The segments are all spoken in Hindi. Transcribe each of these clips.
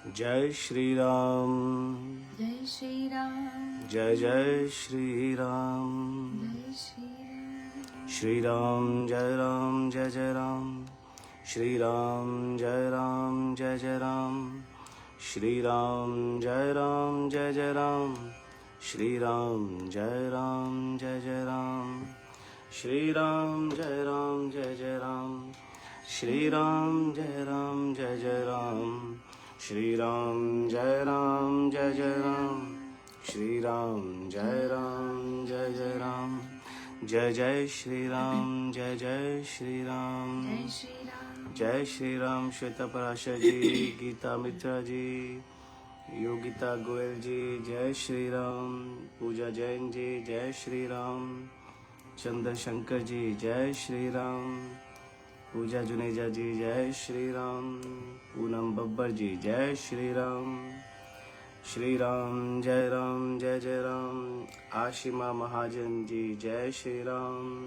जय श्री राम। जय श्री राम। जय जय श्री राम। जय श्री राम। श्री राम जय राम जय जय राम। श्री राम जय राम जय जय राम। श्री राम जय राम जय जय राम। श्री राम जय राम जय जय राम। श्री राम जय राम जय जय राम। श्री राम जय राम जय जय राम। श्री राम जय राम जय जय राम। श्री राम जय राम जय जय राम। जय जय श्री राम। जय जय श्री राम। जय श्री राम। जय श्री राम। श्वेता पराशर जी, गीता मित्रा जी, योगिता गोयल जी, जय श्री राम। पूजा जैन जी, जय श्री राम। चंद्रशंकर जी, जय श्री राम। पूजा जुनेजा जी, जय श्री राम। पूनम बब्बर जी, जय श्री राम। श्री राम जय राम जय जय राम। आशिमा महाजन जी, जय श्री राम।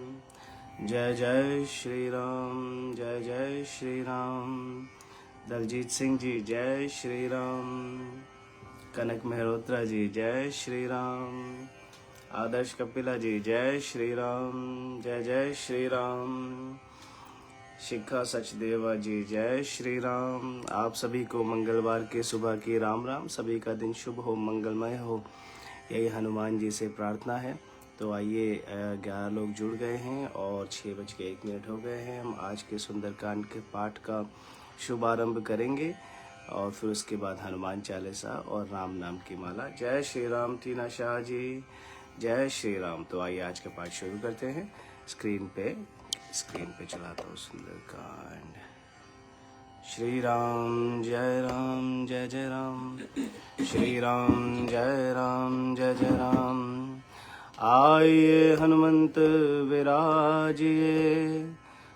जय जय श्री राम। जय जय श्री राम। दलजीत सिंह जी, जय श्री राम। कनक मेहरोत्रा जी, जय श्री राम। आदर्श कपिला जी, जय श्री राम। जय जय श्री राम। शिखा सचदेवा जी, जय श्री राम। आप सभी को मंगलवार के सुबह की राम राम। सभी का दिन शुभ हो, मंगलमय हो, यही हनुमान जी से प्रार्थना है। तो आइए, 11 लोग जुड़ गए हैं और 6:01 हो गए हैं। हम आज के सुंदरकांड के पाठ का शुभारंभ करेंगे और फिर उसके बाद हनुमान चालीसा और राम नाम की माला। जय श्री राम। टीना शाह जी, जय श्री राम। तो आइए आज का पाठ शुरू करते हैं। स्क्रीन पे चलाता हूँ सुंदरकांड। श्री राम जय राम जय जय राम। श्री राम जय राम जय जय राम। आइए हनुमंत विराजिए,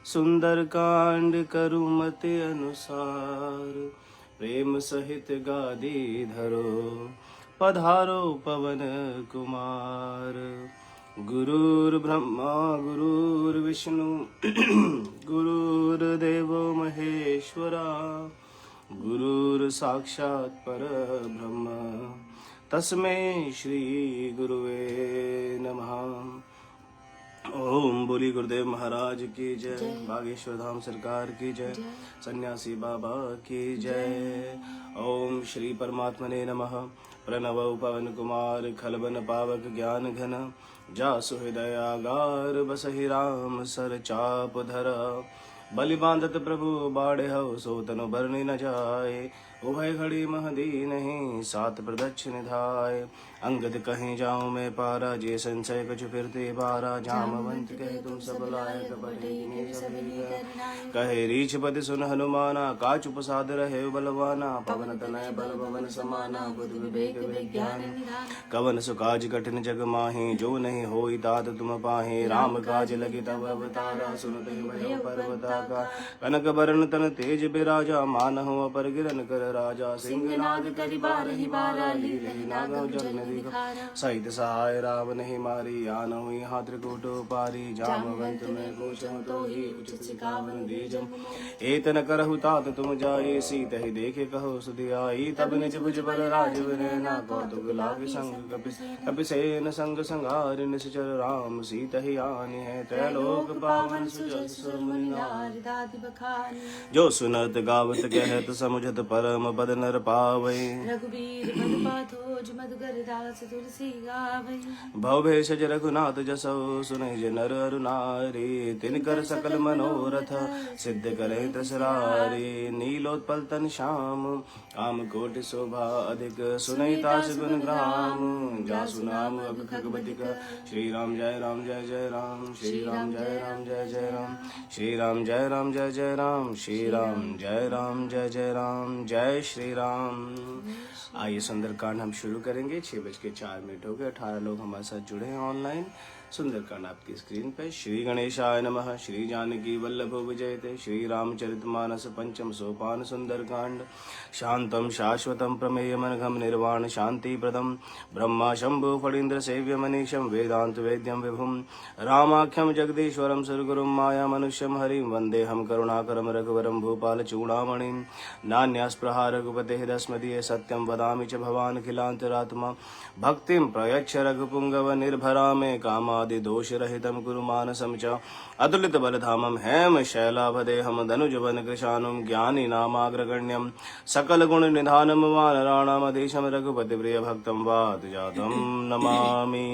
सुंदरकांड करूँ मत अनुसार। प्रेम सहित गादी धरो, पधारो पवन कुमार। गुरुर्ब्रह्मा गुरुर्विष्णु गुरुर्देवो महेश्वरा। गुरुर्साक्षात् परब्रह्म, तस्मै श्री गुरुवे नमः। ओम बोली गुरुदेव महाराज की जय। बागेश्वर धाम सरकार की जय। सन्यासी बाबा की जय। ओम श्री परमात्मने नमः। प्रणव पवन कुमार खलबन पावक ज्ञान घन, जासु हृदयागार बसहि राम सर चाप धर। बलि बांधत प्रभु बाढ़े हो, सो तनु बरनि न जाए। उभय घड़ी महदीनहि, सात प्रदक्षिण धाय। अंगद कहीं जाऊं मैं पारा, जे संशय कछु फिरते बारा। जामवंत कहे तुम सब लायक, बड़े कहे रीछ पद सुन हनुमाना। काचु प्रसाद रहे बलवाना, पवन तनय बल भवन समाना। बुद्धि विवेक विज्ञान कवन सुकाज कठिन जग माहि, जो नहीं होई तात तुम पाहि। राम काज लगे तब अवतारा, सुनत ही भयो पर्वताका। कनक बरन तन तेज बिराजा, मानहु अपर गिरन कर राजा। सिंहनाद करि बारहि बारा, लीलहि नागम जग न दिखारा। सहित सहाय रावण ही मारी, आनहु यहाँ त्रिकूट पारी। जामवंत में पूछहु तो ही, उचित सिखावन दीजम। एतन करहु तात तुम जाए, सीत ही देखे कहो सुधि आई। तब निज भुज बल राजीव नैना, कौतुक लागे संग कपिसेन संग संगारि। निश्चर राम सीत ही आनी है, त्रैलोक पावन सुजस सुर मुनि नारद बखानी। जो सुनत गावत कहत समुझत, परम पद नर पावै। रघुबीर पद पाथोज मधुकर दास तुलसी गावै। भव भेषज रघुनाथ जसो, सुनहि जे नर अरु नारी। तिनकर सकल मनोरथ, सिद्ध करे तसरारी। नीलोत्पल तन श्याम, काम कोटि शोभा अधिक। सुनहि तास गुण ग्राम, जासु नाम अग खगबदिक। श्री राम जय राम जय जय राम। श्री राम जय राम जय जय राम। श्री राम जय राम जय जय राम। श्री राम जय राम जय जय राम। जय श्री राम। आइए सुंदरकांड हम शुरू करेंगे। 6:04 हो गए। 18 लोग हमारे साथ जुड़े हैं ऑनलाइन। सुंदरकांड आपकी स्क्रीन पे। श्री गणेशाय नमः। श्री जानकी वल्लभ विजयते। श्री रामचरितमानस पंचम सोपान सुंदरकांड। शांतम शाश्वतम प्रमेयमनघम निर्वाण शांति प्रदम ब्रह्मा शंभु फणीन्द्र सेव्य मनीषम वेदांत वेद्यम विभुम रामाख्यम जगदीश्वरम सुरगुरुम माया मनुष्यम हरिम वंदेहम करुणाकरम रघुवरम भूपाल चूड़ामणिम नान्यास्पृहा रघुपते दस्मदीय सत्यम वदामि च भवान् खिलांतरात्मा भक्तिं प्रयच्छ रघुपुंगव निर्भरा मे कामादि दोष रहितं कुरु मानसं च अतुलित बलधामं हेम शैलाभदेहं धनुजवन कृशानुं ज्ञानी नामाग्रगण्यं सकल गुण निधानं वानराणामधीशं रघुपति प्रिय भक्तं वात जातं नमामि।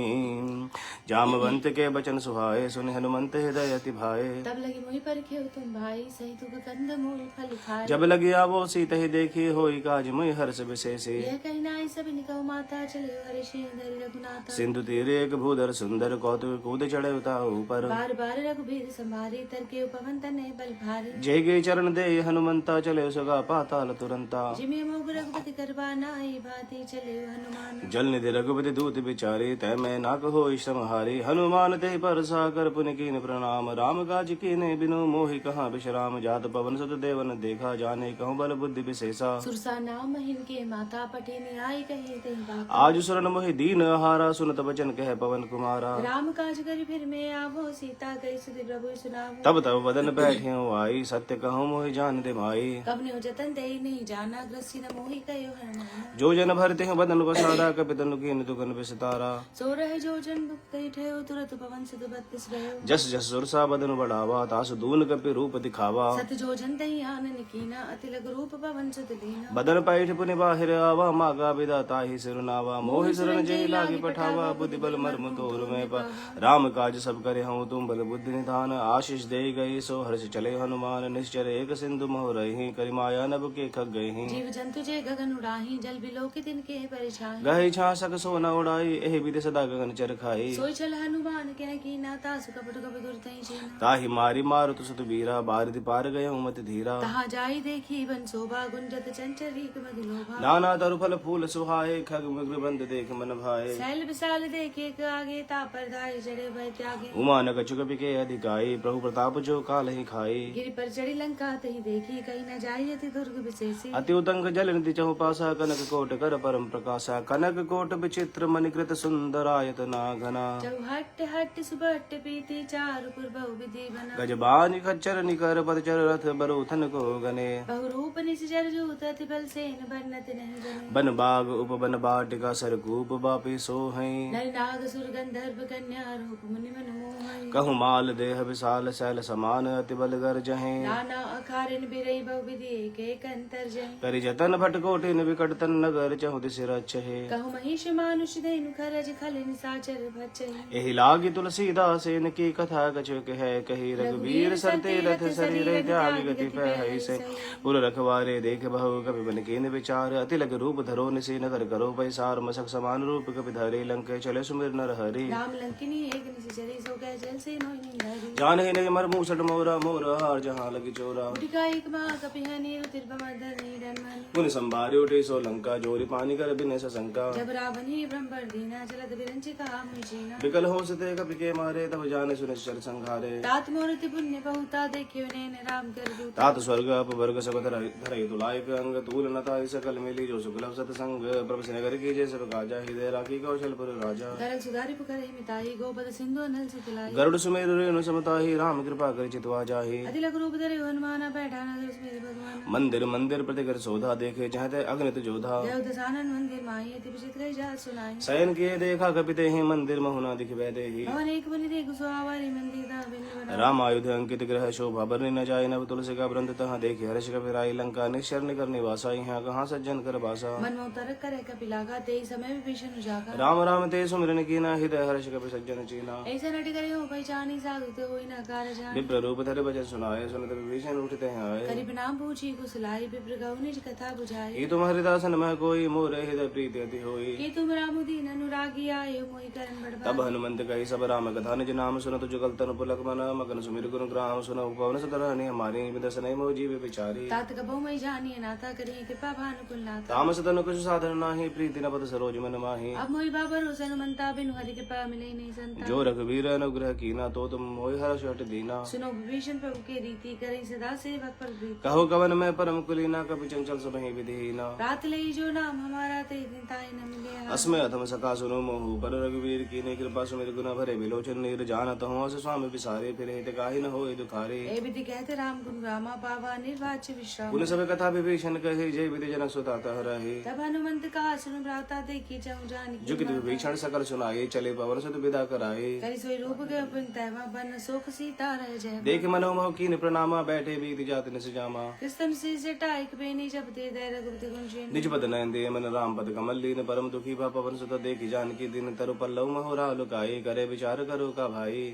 जामवंत के बचन सुहाए सुनि हनुमंत हृदय अति भाए। तब लगी मोहि परखे तुम भाई सही तुक कंद मूल फल खाए। जब लगी आवो सीत ही देखी होई काज मोहि हर्ष विशेषे। यह कही नाई सब निकहु माता चले हर्षि धरि रघुनाथा। सिंधु तीरे एक भूधर सुंदर कौतुक कूद चढ़े उता ऊपर। बार बार रघुबीर संभारी तरके उपवन तने बल भारी। जय गे चरण दे हनुमंता चले सुगा पाताल तुरंता। जिमि मोग रघुपति करबा नाई भांति चले हनुमान। जल निधि रघुपति दूत बिचारे तय मैं नाक हो श्रम हारी। हनुमान ते पर साकर पुनि कीन प्रणाम राम काज कीने बिनु मोहि कहाँ विश्राम। जात पवन सुत देवन देखा जाने कहूँ बल बुद्धि विशेषा। सुरसा नाम महिन के माता पठिनी आई कही तही बात। आज सुरन मोहि दीन आहारा सुनत बचन कह पवन कुमारा। राम काज करि फिर में आवो सीता गई सुधि प्रभु सुनावो। तब तब बदन बैठे आई सत्य कहूँ मोहि जान दे भाई। कवने जतन दे नहीं जाना ग्रसी न मोहि कयो हनुमान। जो जन भरते हैं बदन बसारा कपि तनु कीन दुगन विस्तारा। सो रहे जो जन भुक्ति ठयो तुरत पवन सुत बत्तिस रहो। जस जस सुरसा बदन बढ़ावा तासु दून कपि रूप दिखावा। सत जो जन दही आनन कीना अति लघु रूप पवन सुत लीना। बदन पैठ पुनि बाहिर आवा मागा विदा ताहि सिरुनावा। मोहि सुरन जय लागी पठावा बुद्धि बल मर्म तोर में पा। राम काज सब करे हूँ तुम बल बुद्धि निधान। आशीष दे गई सो हर्ष चले हनुमान। निश्चर एक सिंधु मोह रही करि माया नभ के खग गई। जीव जंतु जे गगन उड़ाही जल बिलो के तिनके परिछाई। गहे छासक सो न उड़ाई एहि विधि सदा गगन चर खाई। सोई चल हनुमान कह कीना तासु कपट कपि दुर तहि चीना। ताहि मारी मारुत सुत वीरा बारिधि पार गए मति धीरा। तहाँ जाई देखी बन शोभा गुंजत चंचरीक मधुलोभा। नाना तरु फल फूल सुहाए खग मृग बंद देख मन भाए। सैल विशाल देखे के आगे तापर धाय जड़े भय त्यागे। उमा न कछु कपि के अधिकाई प्रभु प्रताप जो काल ही खाई। गिरि पर चढ़ी लंका तही देखी कहीं न जाई अति दुर्ग विशेषी। अति उतंग जल निधि चहु पासा कनक कोट कर परम प्रकाशा। कनक कोट विचित्र मणिकृत सुंदरायतना घना। जब हट हट सुबट पीती चारु पुर बहु विधि बना। गजबान खच्चर निकर पदचर रथ बरोथन को गने। बहुरूप निज जर जूत अति बल सेन बरनत नहीं बने। बन बाग उपवन बाटिका सरकूप बापी सोहै। नर नाग सुर गंधर्व कन्या रूप मुनि मन मोहै। कहु माल देह विशाल शैल समान अति बल गरजहि। नाना अखारिन बिरई बहु विधि एक एक अंतर जहि। करि जतन भटकोटिन विकट तन नगर चहु दिस रचहि। कहु महिष मानुष धेनु खरज खलिन साचर भचहि। एहि लागी तुलसीदास इनकी कथा कछुक है कही। रघुवीर सरते रथ शरीर त्याग गति पै से। पुर रखवारे देख बहु कपि बन कीन विचार। अति लग रूप धरो निसी नगर करो पैसार। मसक समान रूप कपि धरे लंक चले सुमिर नर हरि। राम लंकिनी एक निस चरी सो गए जल से मोहिनी धरी। जान ही नहीं मर मूसट मोरा मोर हार जहाँ लगी चोरा। उटिका एक महा कपि हनि तिरपमर्दन नीरन मनि। पुनि संभारी उठे सो लंका जोरी पानी कर बिने सशंका। जब रावण ही ब्रह्मण दीना चलत बिरंचि कहा मुझ जीना। विकल हो सते कपि के मारे तब जाने सुनिश्चर संघारे। तात मूर्ति पुण्य बहुता देखियो नैन राम कर दूता। तात स्वर्ग अपवर्ग सब धरई तुलायक अंग। तूल नता सकल मिली जो सुगलभ सतसंग। प्रभु से नगर की जय सब काजा हृदय राखी कौशलपुर राजा। गरल सुधारि पुकर ही मिताई गोपद सिंधु अनल सुतलाई। गरुड़ सुमेरु रेणु समताहि राम कृपा कर चितवा जाहि। अति लघु रूप धरे हनुमान बैठा नगर सुमेरु भगवान। मंदिर मंदिर प्रतिकर सोधा देखे जहाँ अग्नित जोधा। देव दसानन मंदिर माही अति विचित्र गई जात सुनाई। शयन किए देखा कपिते ही मंदिर महुना दिख वैदे ही। भवन एक बनि देखु सुहावरी मंदिर दा बिनु बना। राम आयुध अंकित ग्रह शोभा बरनी न जाय। नव तुलसी का व्रंत तहाँ देखे हर्ष कपिराई। लंका निश्चर निकर निवासा यहाँ कहाँ सज्जन कर बासा। मन में उतर करे कपिलागा तेई समय विभीषण उजागा। राम राम ते सुमिरन कीना हृदय हर्ष कपि सज्जन चीना। ऐसा नट करे हो पहचानी साधु ते होई न कार जान। विप्र रूप धरे भजन सुनाए सुनत विभीषण उठते हैं आए। करि प्रणाम पूछी कुशलाई विप्र गौ निज कथा बुझाई। ये तुम्हारे दासन में कोई मोरे हृदय प्रीति अति होई। कि तुम राम दीन अनुरागी आए मोहि करन बड़ तब हनुमंत कही सब राम कथा निज नाम सुन तुझ कलतन पुलक मन मगन सुमिर गुण ग्राम सुन पवन सतरहनि हमारी विदस नहीं मोह जीव विचारी। तात कबहु मैं जानिए नाता करिए कृपा भानुकुल नाथा। तामस तन कुछ साधन नाही प्रीति न पद सरोज मन माही। अब मोहि बाबर हो हनुमंता बिनु हरि कृपा मिले नहीं संता। जो रघुवीर अनुग्रह कीना तो तुम मोहि हर्ष हट दीना। सुनो विभीषण प्रभु के रीति करें सदा सेवक पर प्रीति। कहो कवन में परम कुलीना कपि चंचल सब ही विधिहीना। रात लई जो नाम हमारा ते दिन ताई न मिले। अस्मय अथम सका सुनो मोहु पर रघुवीर कीने कृपा सुमिर गुण भरे विलोचन नीर जानत हूँ अस स्वामी विसारे फिर हित काहि न होए दुखारे। ए विधि कहते राम गुण गामा पावा निर्वाच्य विश्राम। पुन सब कथा विभीषण कहे जय विधि जनक सुता रहे। तब हनुमंत का सुन भ्राता देखी चहु जान जुगित विभीषण सकल सुनाए चले पवन सुत विदा कराए। करि सोई रूप के तैवा बन शोक सीता रह जय। देख मनोमोह कीन प्रणामा बैठे बीत जात निस जामा। कृष्ण से जटा एक बेनी जब ते दे रघुपति गुण चेन। निज पद नयन दे मन राम पद कमल लीन परम दुखी भा पवन सुत देखी जानकी दिन तरु पल्लव महोरा लुकाए करे विचार करो का भाई।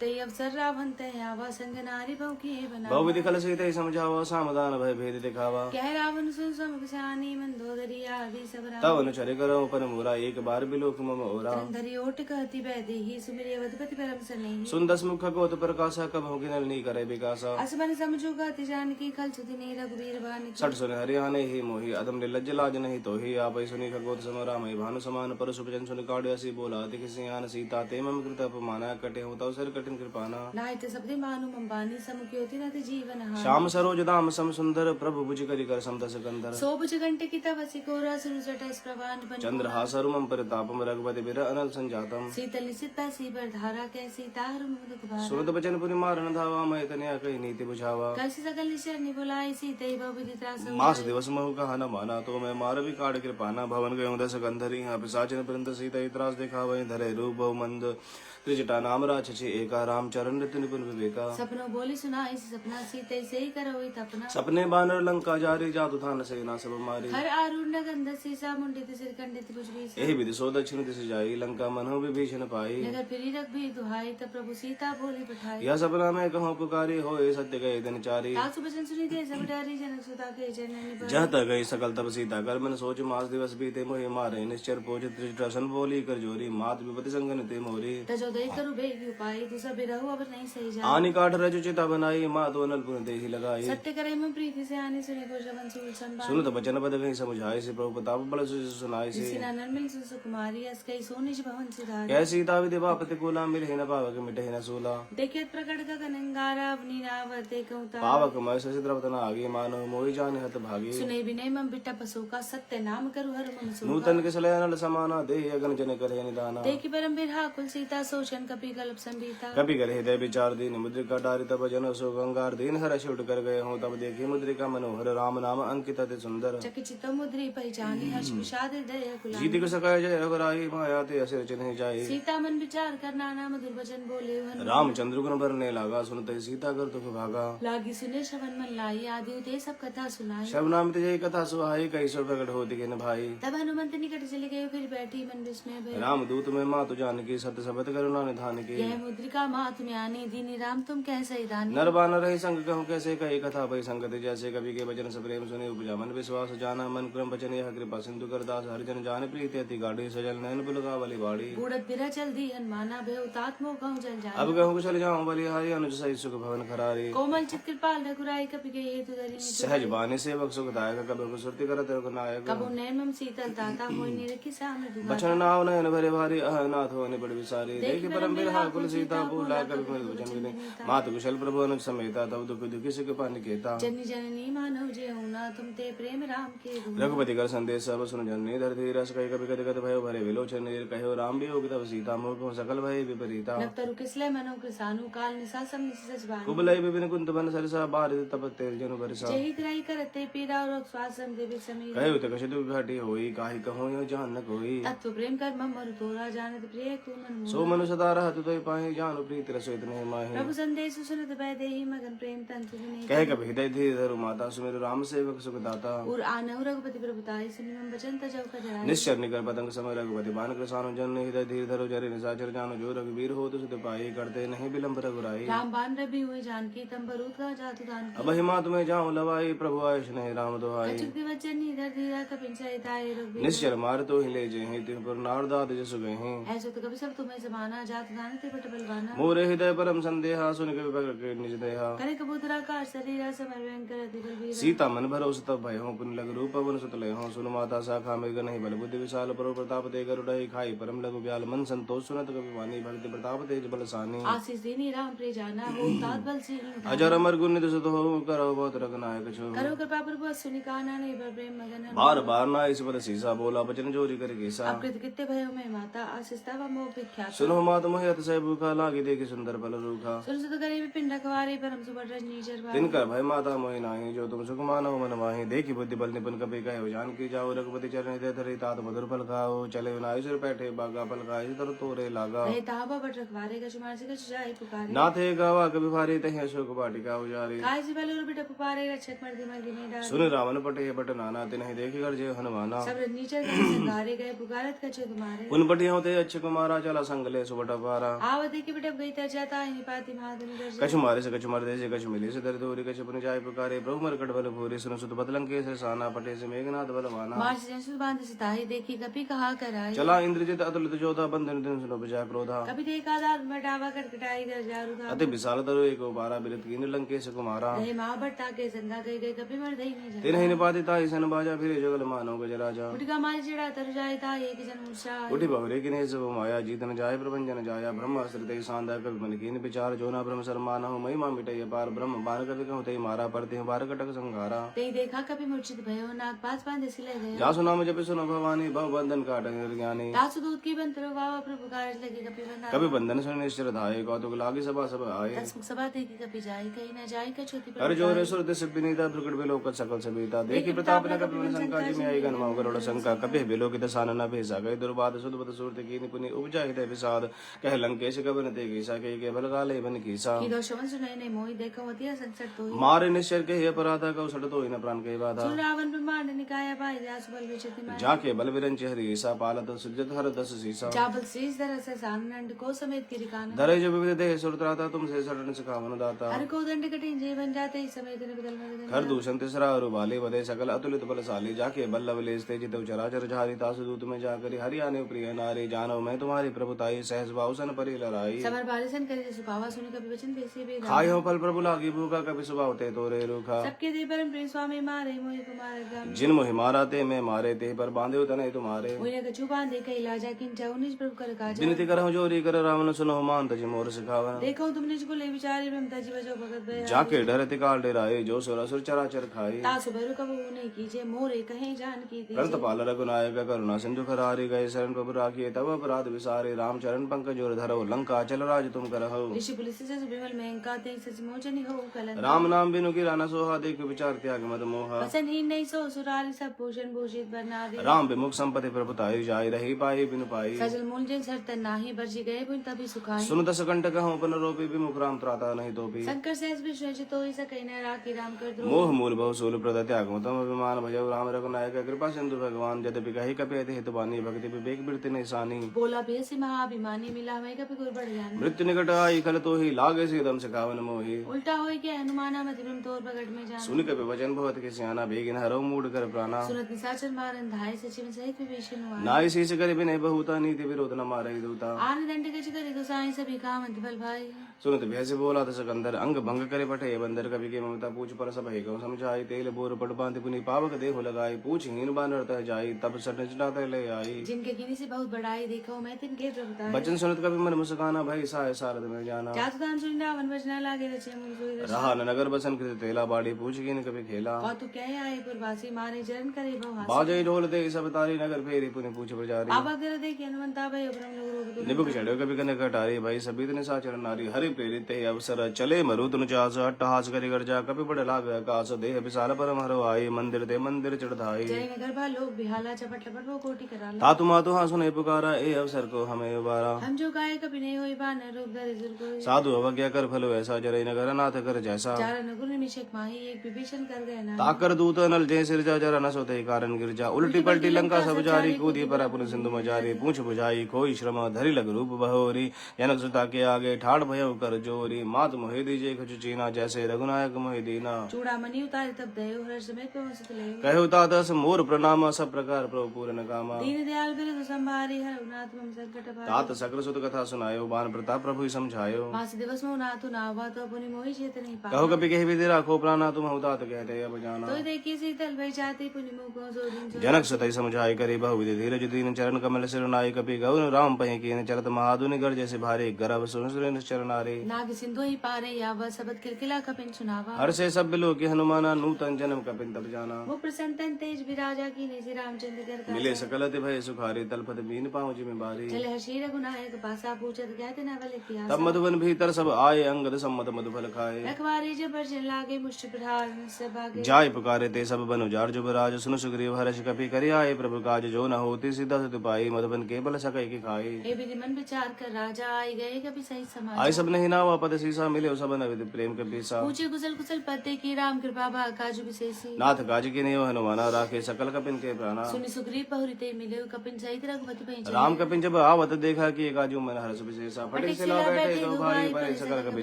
ते अवसर रावण ते आवा संग नारी बहु किए बना। बहु विधि कल सीते समझावा सामदान भय भेद दिखावा। कह रावण सुन समुखसानी मंदोदरी आदि सब राम। तब अनुचर करो पन मोरा एक बार बिलोक मम ओरा। धरी ओट कहती बैदे ही सुमिरे अवधपति परम सनेही। सुन दस मुख कोत प्रकाशा कब हो किनल नी करे विकासा। असमन समझो गति जानकी खल सुदिनी रघुवीर बानी। सठ सुन हरियाणे ही मोही अदम निर्लज्ज लाज नहीं तो ही आप सुनी खगोत सम राम भानु समान पर सुपजन सुन काढ़सी बोला दिख सियान सीता ते मम कृत अपमाना कटे हो तव सर कठिन कृपाना। नाहित सबदे मानु मंबानी समुख्योति नत जीवन हानि। श्याम सरोज दाम सम सुंदर प्रभु भुज करि कर समदस कंदर। सोबुज घंटे की तव सिकोरा सुनु जटस प्रवान बन। चंद्रहासरुमं परितापम रघुपति बिर अनल संजातम। शीतल निशित पैसी पर धारा कैसी तार मुदुक भारा। सुरत बचन पुनि मारन धावा मैं तनया कही नीति बुझावा। कैसी सकल निशर निबुलाई सीते बहु विधि त्रास। मास दिवस महु कहा न माना तो मैं मार भी काट कृपाना। भवन गयो दस गंधरी यहाँ पिशाचन परंत सीता त्रास देखा वही धरे रूप बहु मंद। त्रिजटा नाम राक्षसी एका राम चरण नित्य निपुण विवेका। सपनो बोली सुनाई सपना सीते से ही करो तपना। सपने बानर लंका जारी जादू थान सेना सब मारी। हर आरूढ़ गंध सीसा मुंडित सिर खंडित भुजरी। यही विधि सो दक्षिण दिश जाई लंका मनहु विभीषण पाई। नगर फिरी रघुबीर दुहाई तब प्रभु सीता बोली पठाई। यह सपना में कहूँ पुकारी होए सत्य गए दिन चारी। तासु बचन सुनी दे सब डरी जनक सुता के जननी। जह तक गई सकल तब सीता कर मन सोच मास दिवस बीते मोहि मारे निश्चर पोज त्रिजटा बोली कर जोरी मात विपति संगन ते मोरी। तजो दे करू बेगी उपाय तू सब रहु अब नहीं सही जा। आनी काठ रजु चिता बनाई माँ तो अनल पुन देहि लगाई। सत्य करे में प्रीति से आने सुने को जवन सूल संभाल। सुनत बचन पद कहीं समझाए से प्रभु प्रताप बल सुनाई से। जिसी नंदन मिल सुकुमारी अस कई सोनिज भवन सिधार। कै सीता विधि बापति कुला मिले न पावक मिटे न सूला। देखित प्रकट का कनंगारा अपनी नावत देखऊं ता। पावक मैं शशि द्रवतना आगे मानो मोहि जान हत भागी। सुने विनय मम बिट्टा पशु का सत्य नाम करू हर मम सु। नूतन के सलय अनल समाना दे अगन जन करे निदाना। देखी परम बिरहा कुल सीता सोचन कपि कल्प संबीता। कभी कर हृदय विचार दीन मुद्रिका डारी तब जन सो गंगार दीन हर छुट कर गए हो तब देखी मुद्रिका मनोहर राम नाम अंकित अति सुंदर। चकित मुद्री पहचानी हर्ष विषाद हृदय कुला। जीति को सकाय जय रघुराई माया ते असिर चिन्ह जाई। सीता मन विचार करना नाम मधुर वचन बोले हन। रामचंद्र गुण भरने लागा सुनते सीता कर दुख भागा। लागी सुने श्रवण मन लाई आदि ते सब कथा सुनाई। शबनाम जय कथा सुहाई कई सो प्रकट हो दिखे न भाई। तब हनुमंत निकट चले गए फिर बैठी मन विस्मय भय। राम दूत में माँ तु जानकी सत्य सबत करुणा निधान की। यह मुद्रिका माँ तुम्हें आने दीनी राम तुम कैसे दानी। नर बानर रही संग कहूँ कैसे कही कथा भई संगत जैसे कवि के वचन सब प्रेम सुने उपजा मन विश्वास जाना मन क्रम वचन यह कृपा सिंधु कर दास हरिजन जान प्रीति अति गाढ़ी सजल नयन पुलका बलि बाड़ी। बूढ़त बिरा चल दी हनुमाना भय उतात्मो कहूँ जल जाए। अब कहूँ चल जाऊँ बलिहारी अनुज सही सुख भवन खरारी। कोमल चित कृपाल रघुराई कपि के हेतु धरि। सहज बानी सेवक सुखदायक कबि सुरति करत रघुनायक। कबो नैन मम शीतल दाता मोहि निरखि सामने दुआ। बचन नाव नयन भरे भारी अह नाथ होने बड़ विसारी। देखि परम बिरहा कुल सीता बोला कबि मृदु वचन विने। मातु कुशल प्रभु अनुज समेता तब दुख दुखी सुख पानिकेता। जननी जननी मानव जे ना तुम ते प्रेम राम के दूना। रघुपति कर संदेश सब सुन जननी धरती रस कही कभी कद कद भयो भरे विलोचन नीर कहो राम वियोग तब सीता मोह सकल भय विपरीता। नक्तरु किसले मनो कृसानु काल निसा सम निसी सजबान। कुबलई विपिन कुंत बन सरसा बारिद तप तेल जनु बरसा। जही तराई करते पीड़ा और स्वासम देवी समीर। कहो त कछ दुख घाटी होई काहि कहो यो जान न कोई। तत्व प्रेम कर मम मरु तोरा जानत प्रिय को मन मोह। सो मनु सदा रहत तोय पाहि जान दारु प्रीति रसो इतने माही प्रभु संदेश सुनत बैदे ही मगन प्रेम तंतु ने कह कभी हृदय धीर धरु माता सुमेरु राम सेवक सुख दाता और आनहु रघुपति प्रभुताई सुनिमं बचन तजौ कजराई निश्चर निकर पतंग समय रघुपति बान कृसानु जन हृदय धीर धरो जरे निशाचर जानो जो रघुवीर हो तो सुत पाई करते नहीं विलंब रघुराई राम बान रवि हुए जानकी तम बरूद का जातु दान अब हिमा तुम्हें जाऊं लवाई प्रभु आयुष नहीं राम दुहाई कचुक दिवचन निधर धीरा कपिन सहिताए रघुवीर निश्चर मार तो ही ले जे हैं तिन पर नारदाद जसु गए हैं ऐसो तो कभी सब तुम्हें समाना जातु दान ते बट बलवाना मोरे हृदय परम संदेहा सुन कवि भग के निज देहा करे कबूतरा का शरीर समर भयंकर अति बलवीर सीता मन भरोस तब भय हो पुन लग रूप वन सुत ले हो सुन माता शाखा मृग नहीं बल बुद्धि विशाल पर प्रताप ते गरुड़ाई खाई परम लघु ब्याल मन संतोष सुनत कवि वाणी भक्ति प्रताप तेज बल सानी आशीष दीनी राम प्रिय जाना हो तात बल से अजर अमर गुण निधि सुत हो करो बहुत रघुनायक छो करो कृपा प्रभु सुनि काना नहीं बर प्रेम मगन बार बार ना इस पद सीसा बोला बचन जोरी कर केसा अकृत कित्ते भयो में माता आशीष तव मोह विख्यात सुनो मात मोहि अत सह भूखा लागी देखी सुंदर बल रूखा सुन सुत करे पिंड खवारे परम सुबट रजनी जरवा दिन कर भय माता मोहि नाही जो तुम सुख मानो मन माहि देखी बुद्धि बल निपुन कपि कहे जान की जाओ रघुपति चरण हृदय धरि तात मधुर फल खाओ चले विनाय सिर बैठे बागा फल खाई तर तोरे लागा हे ताबा बट रखवारे कछु मार से कछु जाई पुकारे नाथे गावा कभी भारी तहे अशोक वाटिका उजारी काय जी बल बिट पुकारे रक्षक मर्दी मर्दी में डाल सुन रावण पटे बट नाना तिन्हि देखी कर जय हनुमाना सब नीचे गए संगारे गए पुकारत कछु तुम्हारे उन पटी होते अच्छे कुमारा चला संगले सुबट पारा आव देखी बिट गई त जाता है निपाति महादन दर्शन कछु मारे से कछु मर दे से कछु मिले से दर दूरी कछु पुन जाय पुकारे प्रभु मरकट बल भूरी सुन सुत बदलं के से साना पटे से मेघनाथ बलवाना मार से जंसु बांध सिताही देखी कपि कहा कराई चला इंद्रजित अतुलित जोधा बंधन दिन सुनो बजा क्रोधा कभी देखा दार में डावा कटकटाई दर जारू था अति विशाल तरु एक बारा बिरत कीन लंकेश कुमारा हे महाभट्टा के संगा गई गई कपि मर दई नहीं तिन्हि निपाति ताहि सन बाजा फिरे जगल मानो गजराजा उठका मारी चिड़ा तर जाए ता एक जन मूर्छा उठी बहुरे किन्हे सब माया जीतन जाय प्रपंचन जाया ब्रह्म अस्त्र सांदा कवि मन कीन विचार जो ना ब्रह्म शर्मा न हो महिमा मिटय पार ब्रह्म बान कवि कहु तई मारा परते बार कटक संघारा ते देखा कपि मूर्छित भयो नाग पास बांधे सिले गए जासु नाम जपि सुनो भवानी भव बंधन काट निर्ज्ञानी दासु दूत की बंतरो वावा प्रभु कार्य लगे कपि बंधा कवि बंधन सुन निश्चर धाये कौतुक लागी सभा सब आए दसमुख सभा देखी कपि जाई कहीं न जाई कछोति हर जोरे सुर दिस विनीता प्रकट बिलोक सकल सबिता देखी प्रताप न कपि मन शंका जी में आई गण माउ गरुड़ शंका कपि बिलोकित सान न भेसा गए दुर्बाद सुदबत सुरत की निपुनि उपजा हित विषाद कह लंकेश कवन ते गीसा के बल गाले बन कीसा की दोषवन सुनई ने मोहि देखो होतिया संकट तो मारे निश्चर के अपराधा कौ सट तो न प्राण के बाधा सुन रावण ब्रह्मांड निकाया पाई दास बल विचति माय जाके बल विरंच हरि ईसा पालत सुजत हर दस सीसा जाबल शीश धर से सानंद को समेत गिरिकान धरे जो विविध देह सुरत्राता तुमसे शरण सिखावन दाता हर को दंड कठिन जीवन जाते ही समेत न बदल मदन हर दूषण तिसरा और बाले बदे सकल अतुलित बलशाली जाके बल्लभ ले तेजित चराचर झारी तासु दूत में जाकर हरियाणे प्रिय नारी जानो मैं तुम्हारी प्रभुताई सहस बाउसन परि लड़ाई समर बारिशन करे सुपावा सुनि कपि वचन बेसी बेदा खाई हो फल प्रभु लागी भूखा कभी सुबह ते तोरे रूखा सबके दे परम प्रिय स्वामी मारे मोहि कुमार गम जिन मोहि मारा ते मैं मारे ते पर बांधे तने तुम्हारे ओने कछु बांधे कई लाजा किन चाउनिज प्रभु कर काज विनती करहु जोरी कर रावण सुनो मान तजि मोर सिखावन देखो तुमने को ले विचारे ब्रह्मता जी बजो भगत भय जाके डरति काल डेराए जो सुर असुर चराचर खाई तासु भरु कबू नहीं कीजे मोरे कहीं जान की थी करत पाल रघुनायक करुणा सिंधु खरारी गए शरण प्रभु राखिए तब अपराध विसारे राम चरण पंकज और धरो लंका चल राज तुम करहु ऋषि पुलिस से विमल महंका ते सच मोचनी हो कलन राम नाम बिनु की राना सोहा देख विचार त्याग मद मोह वसन ही नहीं सो सुरारी सब भूषण भूषित बना दे राम विमुख संपत्ति प्रभुताई जाय रही पाई बिनु पाई सजल मूल जिन सरतन नाही बरजी गए बुन तभी सुखाई सुन दस कंठ कहूँ पन रोपी विमुख राम त्राता नहीं तोपी शंकर सहस विष्णु जी तो ही सकै न राखी राम कर द्रोह मोह मूल बहु सूल प्रद त्याग तम अभिमान भजव राम रघुनायक कृपा सिंधु भगवान यद्यपि कही कपि हित बानी भक्ति विवेक वृत्ति निशानी बोला बेसी महाभिमानी मिला मैं कभी गुर बढ़ जान मृत्यु निकट आई खल तो ही लागे से दम सिखावन मोही उल्टा होई के हनुमाना मति ब्रह्म तोर प्रगट में जान सुन कपि वचन बहुत के सियाना बेगिन हरो मूड कर प्राणा सुनत निशाचर मारन धाय सचिव सहित विभीषण हुआ नाई शीस कर बिने बहुता नीति विरोध न मारे दूता आन दंड कछ करे गोसाई सभी काम अंत बल भाई सुनत भैसे बोला तो सकंदर अंग भंग करे पठे बंदर कवि के ममता पूछ पर सब है गौ समझाई तेल बोर पट बांधि पुनि पावक देह लगाई पूछ हीन बानर तह जाई तब सट चिटाते ले आई जिनके किनी से बहुत बड़ाई देखो मैं तिनके प्रभुता बचन सुनत कवि मन मुस्काना भई साय सारद में जाना जातुदान सुन रावण बजना लागे रचे मुन सोई रच रहा न नगर बसन कृत तेला बाड़ी पूछ गिन कवि खेला और तू कहे आए पुरवासी मारे जरन करे बहु बाजे ढोल दे सब तारी नगर फेरी पुनि पूछ प्रजारी आबा कर देखे हनुमंता भय ब्रह्म लोग रोग निबुक चढ़ो कवि कने कटारी भाई सभी ने साचर नारी हरि प्रेरित ते अवसर चले मरुत नुचास अट्टहास करि गर्जा कपि बड़ लाग आकाश देह विशाल परम हरो आई मंदिर ते मंदिर चढ़ाई जय नगर भा लोग बिहाला चपट लपट वो कोटि कराला तातु मातु हाँ सुने पुकारा ए अवसर को हमें उबारा हम जो गाय कभी नहीं हुई बान रूप धरि जुर कोई साधु अवज्ञा कर फलो ऐसा जरे नगर नाथ कर जैसा चारा नगुर निमिषक माही एक विभीषण कर गए ना ताकर दूत नल जय सिरजा जरा न सोते कारण गिरजा उल्टी पलटी लंका सब जारी कूदी पर पुन सिंधु मजारी पूछ बुझाई कोई श्रम धरि लग रूप बहोरी जनक सुता के आगे ठाड़ भयो कर जोरी मात मोहि दीजे खचु चीना जैसे रघुनायक मोहि दीना चूड़ामणि उतारे तब दयो हर समय को सुत ले कहु तातस मोर प्रणाम सब प्रकार प्रभु पूरन कामा दीन दयाल बिरधु संभारी हर उनाथ मम संकट भारी तात सकल सुत कथा सुनायो बान प्रताप प्रभु ही समझायो मास दिवस में उनाथ नावा तो पुनि मोहि चेत नहीं पा कहो कपि कहि विधि राखो प्राणा तुम हुतात कहते अब जाना तो देखी शीतल भई जाती पुनि मुख को सो दिन सो जनक सतई समझाई करी बहुविधि धीरज दीन चरण कमल सिर नाई कपि गौन राम पहि कीन चलत महादुनि गर जैसे भारे गर्भ सुन सुरेन चरनारे नाग सिंधु ही पारे यावा सबद किलकिला कपिन सुनावा हर से सब बिलो की हनुमाना नूतन जन्म कपिन तब जाना वो प्रसन्न तन तेज विराजा की निजी रामचंद्र कर का मिले सकल अति भय सुखारी तलपत बीन पाँव जिमि बारी चले हर्षी रघुनायक पासा पूछत कहते न बल किया तब मधुबन भीतर सब आए अंगद सम्मत मधुफल खाए रखवारी जब बर्जन लागे मुष्टि प्रहार से भागे जाय पुकारे ते सब बन उजाड़ जुबराज सुन सुग्रीव हर्ष कपि करि आए प्रभु काज जो न होती सीधा सुत पाई मधुबन के बल सकै की खाई हे विधि मन विचार कर राजा आई गए कभी सही समाज आय सब नहीं नावा पद सीसा मिले सब नविद प्रेम के पीसा पूछे कुशल कुशल पते की राम कृपा भा काजु विशेषी नाथ काज की नहीं हनुमाना राखे सकल कपिन के प्राणा सुनि सुग्रीव बहुरिते मिले कपिन सहित रघुपति पहुंचे राम कपिन जब आवत देखा कि काजू मन हर्ष विशेषा फटे सिला बैठे दो भाई बने सकल कपि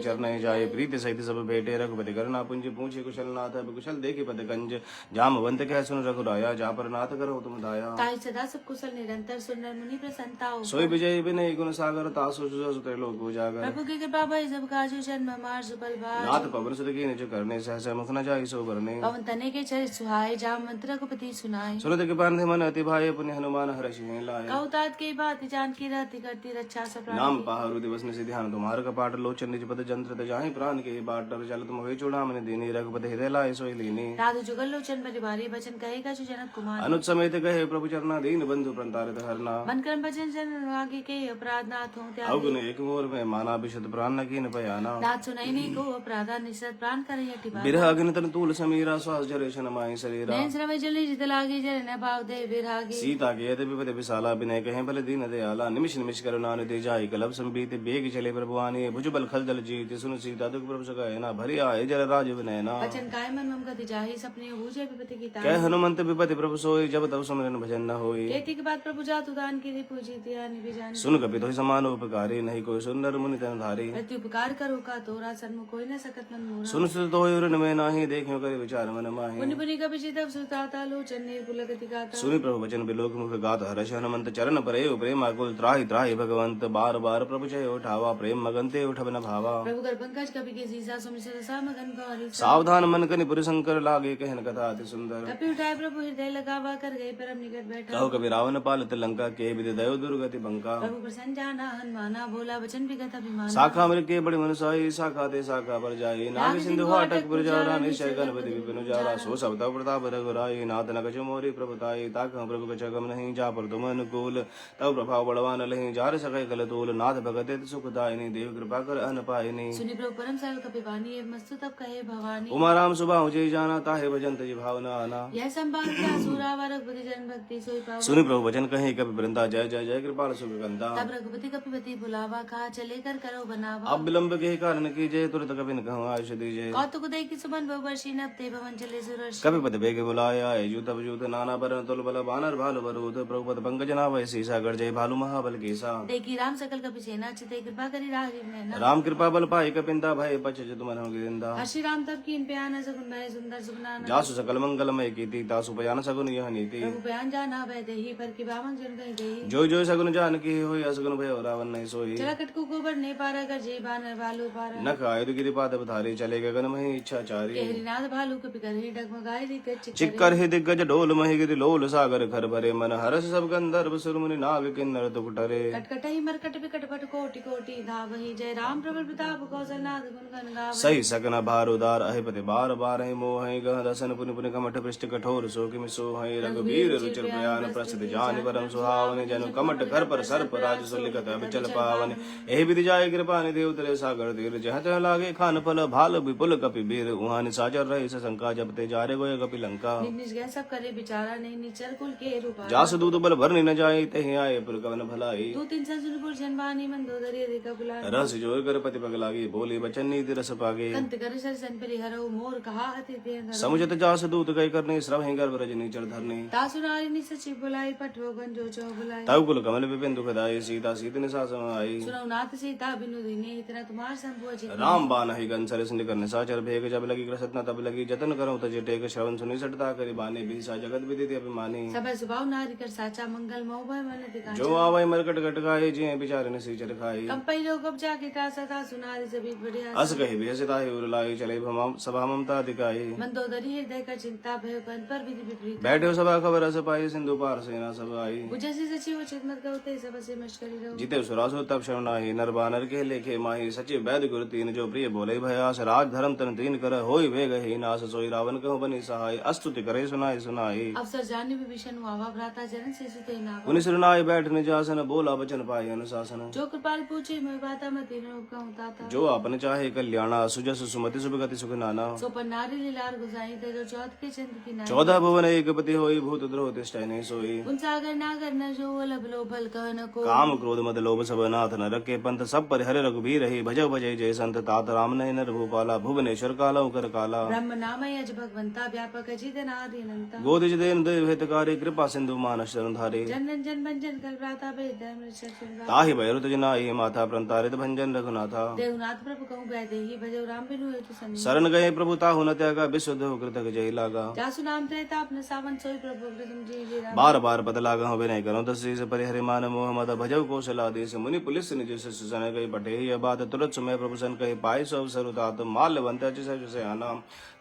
चरण जाए प्रीति सहित सब भेटे रघुपति करना पुंज पूछे कुशल नाथ अब कुशल देखी पद कंज जामवंत कह सुन रघुराया जा पर नाथ करो तुम दाया ताई सदा सब कुशल निरंतर सुंदर मुनि प्रसन्नता हो सोई विजय विनय गुण सागर तासु सुत लोक उजागर प्रभु की कृपा भई सब काजु जन्म मार सुपल भार नाथ पवन सुत की निज करने सहसा मुख न जाई सो बरने पवन तने के चरित सुहाए जामवंत रघुपति सुनाए सुनत के पान मन अति भाई पुण्य हनुमान हर्ष लाए कहुतात के बात जान की रहती करती रक्षा सप्राण नाम पहारु दिवस ने ध्यान तुम्हार कपाट लोचन निज पद जंत्र जाहि प्राण के बाट डर चल तुम हुए चूड़ामणि दीनी रघुपति हृदय लाए सोई लीनी राधु जुगल लोचन परिवारी वचन कहेगा जो जनक कुमार अनुज समेत गए प्रभु चरना दीन बंधु प्रंतारित हरना मन कर्म भजन जन आगे के अपराध नाथ हो त्याग अवगुण एक मोर में माना विशद प्राण न कीन पयाना नाथ सुनाई नहीं को अपराधा निशत प्राण करे हटि बार बिरह अग्नि तन तूल समीरा श्वास जरे शन माहि शरीरा नैन श्रम जली जित लागी जर न भाव दे विरागी सीता के यद विपद विशाला बिनय कहे भले दीन दयाला निमिष निमिष करुणा निधि जाहि कलभ संबीत बेग चले प्रभु आने भुजबल खल जल जीत सुन सीता दुख प्रभु सगाए ना भरी आए जल राज विनय ना वचन काय मन मम गति जाहि सपने बूझे विपति की ताई कह हनुमंत विपति प्रभु सोई जब तब सुमिरन भजन न होई खेती के बाद प्रभु जातु दान की पूजी दिया निभि जान सुन कपि तो समान उपकारी नहीं कोई सुंदर मुनि तन धारी प्रति उपकार करो का तोरा सन्मुख कोई न सकत मन मोरा सुन सुत तो उरन में नाही देखियो करे विचार मन माहि पुनि पुनि कपि चितव सुताता लोचन निर्कुल गति गाता सुनि प्रभु वचन बिलोक मुख गात हर्ष हनुमंत चरण परे प्रेम अकुल त्राहि त्राहि भगवंत बार बार प्रभु जय उठावा प्रेम मगनते उठब न भावा प्रभु कर पंकज कपि के सीसा सुमिर सा मगन गौरी सावधान मन कनि पुर शंकर लागे कहन कथा अति सुंदर कपि उठाए प्रभु हृदय लगावा कर गए परम निकट बैठा कहो कबि रावण पालत लंका के विद दयो दुर्गति बंका प्रभु प्रसन्न जाना हनुमाना बोला वचन विगत अभिमान शाखा मृग के बड़े मनुसाई शाखा ते शाखा पर जाई नाग सिंधु हाटक पुर जारा निश्चय गणपति विपिन जारा सो सब तव प्रताप रघुराई नाथ न कछु मोरी प्रभुताई ताक प्रभु कछ गम नहीं जा पर तुम अनुकूल तव प्रभाव बड़वान लहि जार सकै कल तोल नाथ भगत सुखदायिनी देव कृपा कर अन पायिनी सुनि प्रभु परम सरल कपि वाणी एवं मस्तु तब कहे भवानी उमा राम सुबाहु जय जाना ताहे भजन तज भावना आना यह संभाल क्या सूरावा रघुपति जन भक्ति सोई पावा सुनि प्रभु वचन कहे कपि वृंदा जय जय जय कृपाल सुख गंधा तब रघुपति कपिपति बुलावा कहा चले कर करो बनावा अब विलंब के कारण की जय तुरत कपिन कहूँ आयुष दीजिए कौतुक दे की सुमन बहुवर्षी नभते भवन चले सुरर्षि कपि पद बेग बुलाया जूत जूत नाना बरन तुल बल बानर भालु बरूद प्रभु पद पंकज नावय सीसा गढ़ जय भालु महाबल केसा देखी राम सकल कपि सेना चिते कृपा करी राघव नैना राम कृपा बल पाई कपिंदा भय पच तुमन हो गिरिंदा हर्षि राम तब कीन प्यान सगुन भय सुंदर सुगनाना जासु सकल मंगलमय कीति तासु पयान सगुन यह नीति प्रभु बयान जाना भय देही पर की बामन जन गई गई जो जो सगुन जान की होई असगुन भय रावण नहीं सोई चला कटकु गोबर ने पारा कर जय बानर भालू पारा नख आयुध गिरि पाद धारी चले गगन मही इच्छा चारी केहरी नाद भालू कपि करही डगमगाए दिग्गज चिक्कर ही दिग्गज डोल मही गिरि लोल सागर खर भरे मन हरस सब गंधर्व सुर मुनि नाग किन्नर तुक टरे कटकटहि मरकट विकट पट कोटि कोटि धावहि जय राम प्रबल प्रताप कौशलनाथ गुण गण गावहि सही सकन भार उदार अहिपति बार बार है मोह गह दसन पुनि पुनि कमठ पृष्ठ कठोर सो किमि सो है रघुवीर रुचिर प्रयान प्रसिद्ध जान परम सुहावने जनु कमठ घर पर सर्प राज सुलिखत अभिचल पावन एहि विधि जाय कृपा निधि देव तरे सागर तीर जह तह लागे खान फल भाल विपुल कपि बीर वहाँ निशाचर रहे शंका जपते जारे गोय कपि लंका निज निज गए सब करे बिचारा नहीं निचर कुल के रूपा जास दूत बल भरने न जाए तहि आए पुर कवन भलाई दो तीन ससुरपुर जनवानी मंदोदरी अधिक बुला रस जोर कर पति पग लागी बोले बचन नीति रस पागे कंत कर सरसन परिहरो मोर कहा अति तेन समुझत जास दूत कई करने श्रव ही गर्भ रजनी चढ़ धरने तासुनारी नि सचिव बुलाई पठो गंजो चौ बुलाई तब कुल कमल विपिन दुखदाई सीता सीत निशा समाई सुनो नाथ सीता बिनु दीने इतना तुम्हार संभव जी राम बान ही गन सरस निकर निशाचर भेग जब लगी कृषत न तब लगी जतन करो तजे टेक श्रवण सुनि सटता करि बाने बीसा जगत विदित अभिमानी सब स्वभाव नारी कर साचा मंगल मोह मन दिखा जो आवे मरकट कट खाए जे बिचारे ने सीचर खाए कंपई लोग अब जाके तासा सुनारी सभी बढ़िया अस कहि बेसता है उर लाई चले सभा ममता दिखाई मंदोदरी हृदय का चिंता भय पर विधि विपरीत बैठे सभा खबर अस पाई सिंधु पार सेना सब आई बुझसी सचिव चितमत गौते सब से मश्करी रहो जीते सुरासु तब शरणाही नर बानर के लेखे माही सचिव वैद्य गुरु तीन जो प्रिय बोले भयास राज धर्म तन तीन कर होई वेग ही नास सोई रावण कहो बनी सहाय अस्तुति करे सुनाई सुनाई अवसर जाने विभीषण हुआ भ्राता चरण से सुते ना उनि सिरनाय बैठ निजासन बोला बचन पाए अनुशासन जो कृपाल पूछे मैं बाता मत कहूँ ताता जो आपन चाहे कल्याणा सुजस सुमति सुभगति सुख नाना सो पर नारी लीलार गुसाई तेरो चौथ के चंद की नारी 14 भुवन एक पति होई भूत द्रोह तिष्ठै नहीं सोई उन सागर नागर न जो लब लो भल कह न को काम क्रोध मद लोभ सब नाथ न रखे पंथ सब पर हरे रघुबीर रही भजो भजय जय संत तात राम नहीं नर भूपाला भुवनेश्वर काला कर काला ब्रह्म नामय अज भगवंता व्यापक अजित नारी अनंता गोदिज देन देव हितकारी कृपा सिंधु मानस शरण धारे जनन जन बंजन कल भ्राता भेद धर्म ऋषभ सुनरा ताहि भैरव तजनाहि माथा प्रंतारित भंजन रघुनाथा देवनाथ प्रभु कहूँ गए देही भजो राम बिनु हेतु सन्नि शरण गए प्रभु ताहु न त्यागा विशुद्ध हो कृतक जय लागा जासु नाम त्रेता अपने सावन सोई प्रभु कृतम जी जी राम बार बार पद लागा हो विनय करो दस से परिहरि मान मोह मद भजव कौशला देश मुनि पुलिस निज सन गई पटे ही बात तुरंत समय प्रभु सन कहे पाए सब सरुतात माल्यवंत से आना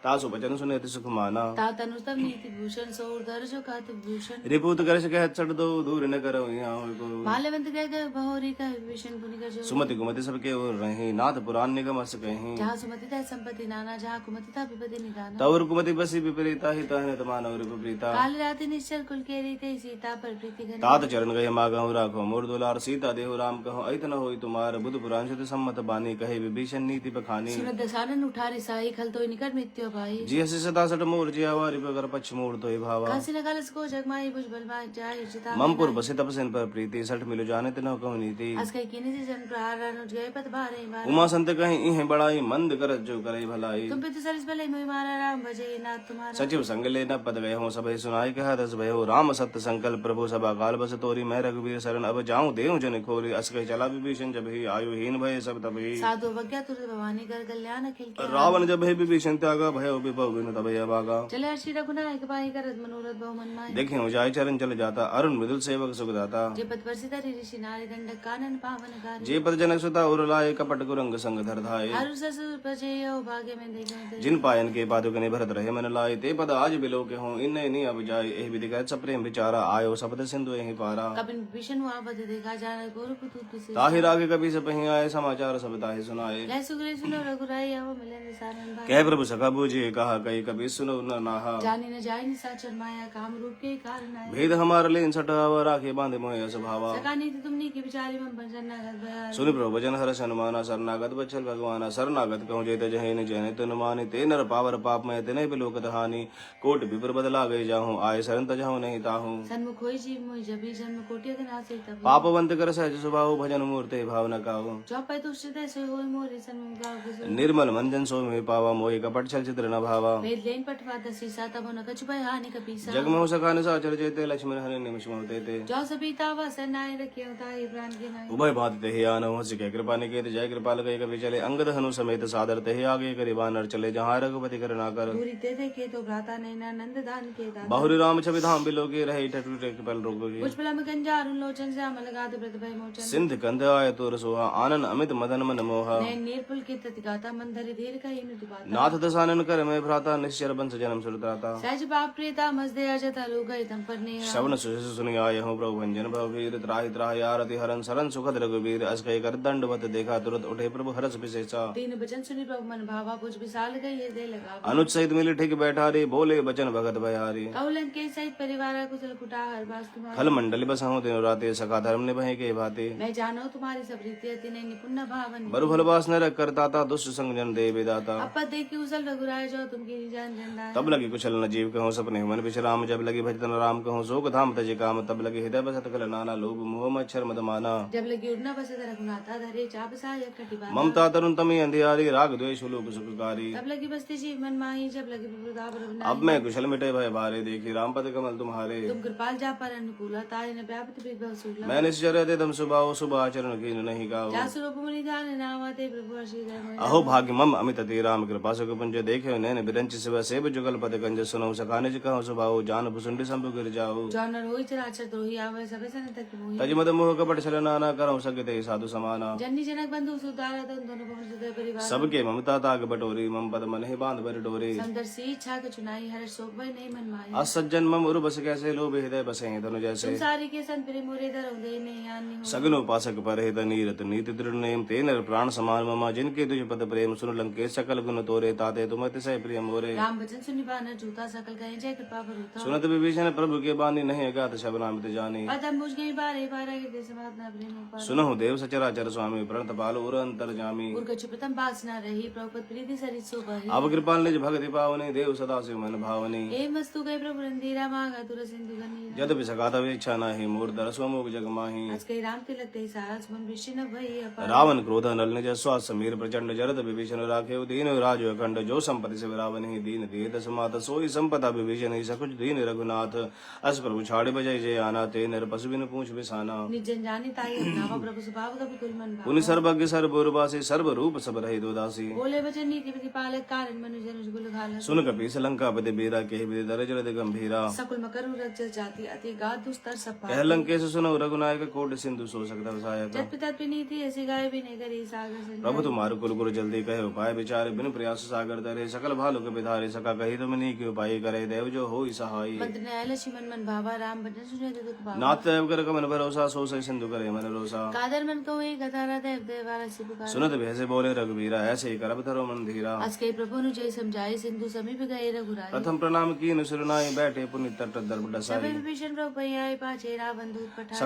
तासु बचन सुने अति सुख माना तात अनुतम नीति भूषण सौर धर जो खात भूषण रिपुत कर कह छड़ दो दूर न करो यहाँ होय को माल्यवंत कह गए बहोरी का विभीषण पुनि कर जो सुमति कुमति सबके ओर रहे नाथ पुराण निगम अस कहीं जहाँ सुमति था संपत्ति नाना जहाँ कुमति था विपत्ति निदाना तवर कुमति बसी विपरीता ही तहने तमान और विपरीता काल राति निश्चल कुल के रीते सीता पर प्रीति घनी तात चरण गए मागहु राखो मोर दुलार सीता देहु राम कहो ऐतन होई तुम्हार बुध पुराण सुत सम्मत बानी कहे विभीषण नीति बखानी सुनत दसानन उठारी साई खल तो निकट मृत्यु भाई जी हसी सदा सट मोर जी आवारी पगर पक्ष मोर तो भावा कासी न कालस को जगमाई बुझ बलवाई जाय चिता ममपुर बसे तपसेन पर प्रीति सठ मिलो जाने तिनो कहु नीति अस कई किनी से जन प्रहार अनुज गए पत भारे बार उमा संत कहीं इहे बड़ाई मंद करत जो करे भलाई तुम पे तो सरस भले मोहि मारा राम भजे नाथ तुम्हारा सचिव संग ले न पद गए हो सब सुनाई कहा दस भय हो राम सत्य संकल्प प्रभु सभा काल बस तोरी मैं रघुवीर शरण अब जाऊं देव जन खोरी अस कही चला विभीषण जब ही आयु हीन भय सब तब ही साधु वज्ञा तुर भवानी कर कल्याण अखिल के रावण जब है विभीषण त्यागा भय विभव बिनु तब भागा चले अर्षि रघुनायक पाई करत मनोरथ बहु मन माय देखे हो जाय चरण चल जाता अरुण मृदुल सेवक सुख दाता जे पद परसित ऋषि नारी दंडक कानन पावन कार जे पद जनक सुता उर लाए कपट कुरंग संग धर धाये हरु ससुर पजे यो भाग्य में देखो जिन पायन के पादुकने भरत रहे मन लाए ते पद आज बिलो के हो इन्ने नी अब जाय एहि विधि कर सप्रेम विचारा आयो शब्द सिंधु एहि पारा कपिन विष्णु हुआ पद देखा जान गुरु कुतु से ताहि रागे कभी सब ही आए समाचार सब ताहि सुनाए जय सुग्रीव सुनो रघुराई आओ मिले निसारन भाई कह प्रभु सखा बूझे कहा कही कभी सुनो न नाहा जानी न जाय निसाचर माया काम रूप के कारण आए भेद हमार लेन सटावा राखे बांधे मोह स्वभावा सका नीति तुमनी की विचारी मन पंचन न कर भया सुनि प्रभु वचन हर्ष हनुमाना शरणागत बचल भगवाना शरणागत कहूँ जेत जहे न जहने तन माने ते नर पावर पाप में तेने बिलोकत हानि कोट विपर बदला गए जाहूँ आए शरण तजहूँ नहीं ताहूँ सन्मुख होई जीव मोहि जबी जन्म कोटि अगनासे तब पापवंत कर सहज स्वभाव भजन मूर्ते भाव न काहू चौपाई तुष्ट सोई होई मोरे सन्मुख गाव गुजर निर्मल मंजन सो में पावा मोहि कपट छल चित्र न भावा वेद लेन पटवा दसी सा तब न कछु भय हानि कपीसा जग में हो सका निशाचर जेते लक्ष्मण हरे निमिष मोहते ते जो सपीता वसन नाय रखियो ताई प्राण के नाय उभय भांति ते आन हो सके कृपा निकेत जय कृपाल गए कभी चले अंगद हनु समेत सादर ते आगे करे बानर चले जहाँ रघुपति कर ना कर दूरी ते देखे तो भ्राता नैना नंद दान के दान बहुरी राम छवि धाम बिलोके रहे टटू टेक पल रोगोगे पुष्पला में गंजार लोचन श्यामल गात व्रत भय मोचन सिंध कंध आय तुर सोहा आनन अमित मदन मन मोहा नैन नीरपुल के ततिगाता मंदर धीर का इन दुबाता नाथ दसानन कर मैं भ्राता निश्चर बंस जन्म सुरताता सहज बाप प्रियता मजदे अजत अलु गए तम पर ने श्रवण सुशिष सुनि आय हूँ प्रभु भंजन भववीर त्राहि त्राहि आरति हरन सरन सुखद रघुवीर अस कहि कर दंडवत देखा तुरंत उठे प्रभु हरस विशेषा तीन बचन सुनि प्रभु मन भावा भुज विशाल गई ये दे लगा अनुज सहित मिली ठीक बैठा रे बोले बचन भगत भयारी कौलन के सहित परिवार कुशल कुटाहर बास तुम्हारा खल मंडली बस हूँ तीनों राते सखा धर्म ने भय के भाते मैं जानो तुम्हारी सब रीति अति ने निपुण पुण्य भावन बरु भल बास न रख करता था दुष्ट संग जन दे बेदाता अपा देख के उसल रघुराय जो तुम की जान जंदा तब लगी कुशल न जीव कहूँ सपने मन विश्राम जब लगी भजतन राम कहूँ शोक धाम तज काम तब लगे हृदय बसत कल नाना लोभ मोह मच्छर मद माना जब लगी उड़ना बसत रघुनाथा धरे चाप साय कटिबा ममता तरुण तमी अंधियारी राग द्वेष लोक सुखकारी तब लगी बसती जीव मन माही जब लगी प्रभुता प्रभु अब मैं कुशल मिटे भय भारे देखी राम पद कमल तुम्हारे तुम कृपाल जा पर अनुकूल तारे न व्यापत विभव सुलभ मैं निश्चर्य दे दम सुभाव शुभ आचरण की नहीं गाओ जासु रूप मुनि ध्यान नामते प्रभु हर्षित अहो भाग्य मम अमित अति राम कृपा सुख पुंज देखे नैन बिरंच शिव सेव जुगल पद कंज सुनो सखाने कहो सुभाव जान भुसुंडी संभु गिर जाओ जौनर होई चराचर द्रोही आवे सबे सन तक मोही तज मद मोह कपट छल नाना करो सकते साधु समाना जननी जनक बंधु सुतारा तन दोनों पवन सुते परिवार सबके ममता ताग बटोरी मम पद मन ही बांध बर डोरे सुंदर सी इच्छा के चुनाई हर शोक भय नहीं मन माही असज्जन मम उर बस कैसे लोभ हृदय बसे हैं धनु जैसे संसारी के संत प्रेम मोरे धरो दे नहीं हानि हो सगन उपासक पर हित नीरत नीति दृढ़ नेम तेन प्राण समान ममा जिनके तुझ पद प्रेम सुन लंके सकल गुण तोरे ताते तुम अतिशय प्रिय मोरे राम वचन सुनि बानर जूता सकल कहे जय कृपा भरूता सुनत विभीषण प्रभु के बानी नहीं अगात शब नामित जानी पदम बुझ गई बारे बारे हृदय समाधना प्रेम पर सुनहु देव सचराचर स्वामी प्रणत पाल उर अंतर जामी उर्ग छुपतम बासना रही प्रभुपद प्रीति सरित सुबहि अब कृपाल निज भगति पावनी देव सदा शिव मन भावनी ए मस्तु गए प्रभु रंधीरा मागा तुर सिंधु गनी यद्यपि सगाता इच्छा नाही मूर दरस मोग जग माही आज कई राम के लगते सारा सुमन वृषि न भई अपार रावण क्रोध नल निज श्वास समीर प्रचंड जरद विभीषण राखे दीन राज अखंड जो संपत्ति से रावण ही दीन दिए दस मात सोई संपदा विभीषण ही सकुच दीन रघुनाथ अस प्रभु छाड़े बजाय जय आना ते नर पशु बिन पूछ बिसाना निजन जानी ताई अपनावा प्रभु स्वभाव कभी कुल मन भाव पुनि सर्वज्ञ सर्वोर्वासी सर्व रूप सब रहे दोदासी बोले वचन नीति विधि पालक कारण मनुजन उजगुल घाल सुन कपीस लंका पति बीरा के विदि दर जलद गंभीरा सकुल मकर रज जाति अति गाद दुस्तर सपा कह लंकेश सुनो रघुनायक कोट सिंधु सो सकता सहायक जत पिता नीति ऐसी गाय भी नहीं करी सागर से प्रभु तुम्हारे कुल गुरु जल्दी कहे उपाय विचारे बिन प्रयास सागर तरे सकल भालु के विधारे सका कही तुम नी के उपाय करे देव जो हो सहाय मंत्र ने लक्ष्मण मन भावा राम भजन सुने तो दुख भावा नाथ देव कर कमन भरोसा सो सही सिंधु करे मन रोसा कादर मन को एक गतारा देव देवारा से पुकार सुनत भैसे बोले रघुवीरा ऐसे ही करब धरो मन धीरा आज कई प्रभु नु जय समझाए सिंधु समीप गए रघुराई प्रथम प्रणाम की सुरनाई बैठे पुनि तट दर्प सबे डसाई विभीषण प्रभु भैया पाछे रावण दूत पठाए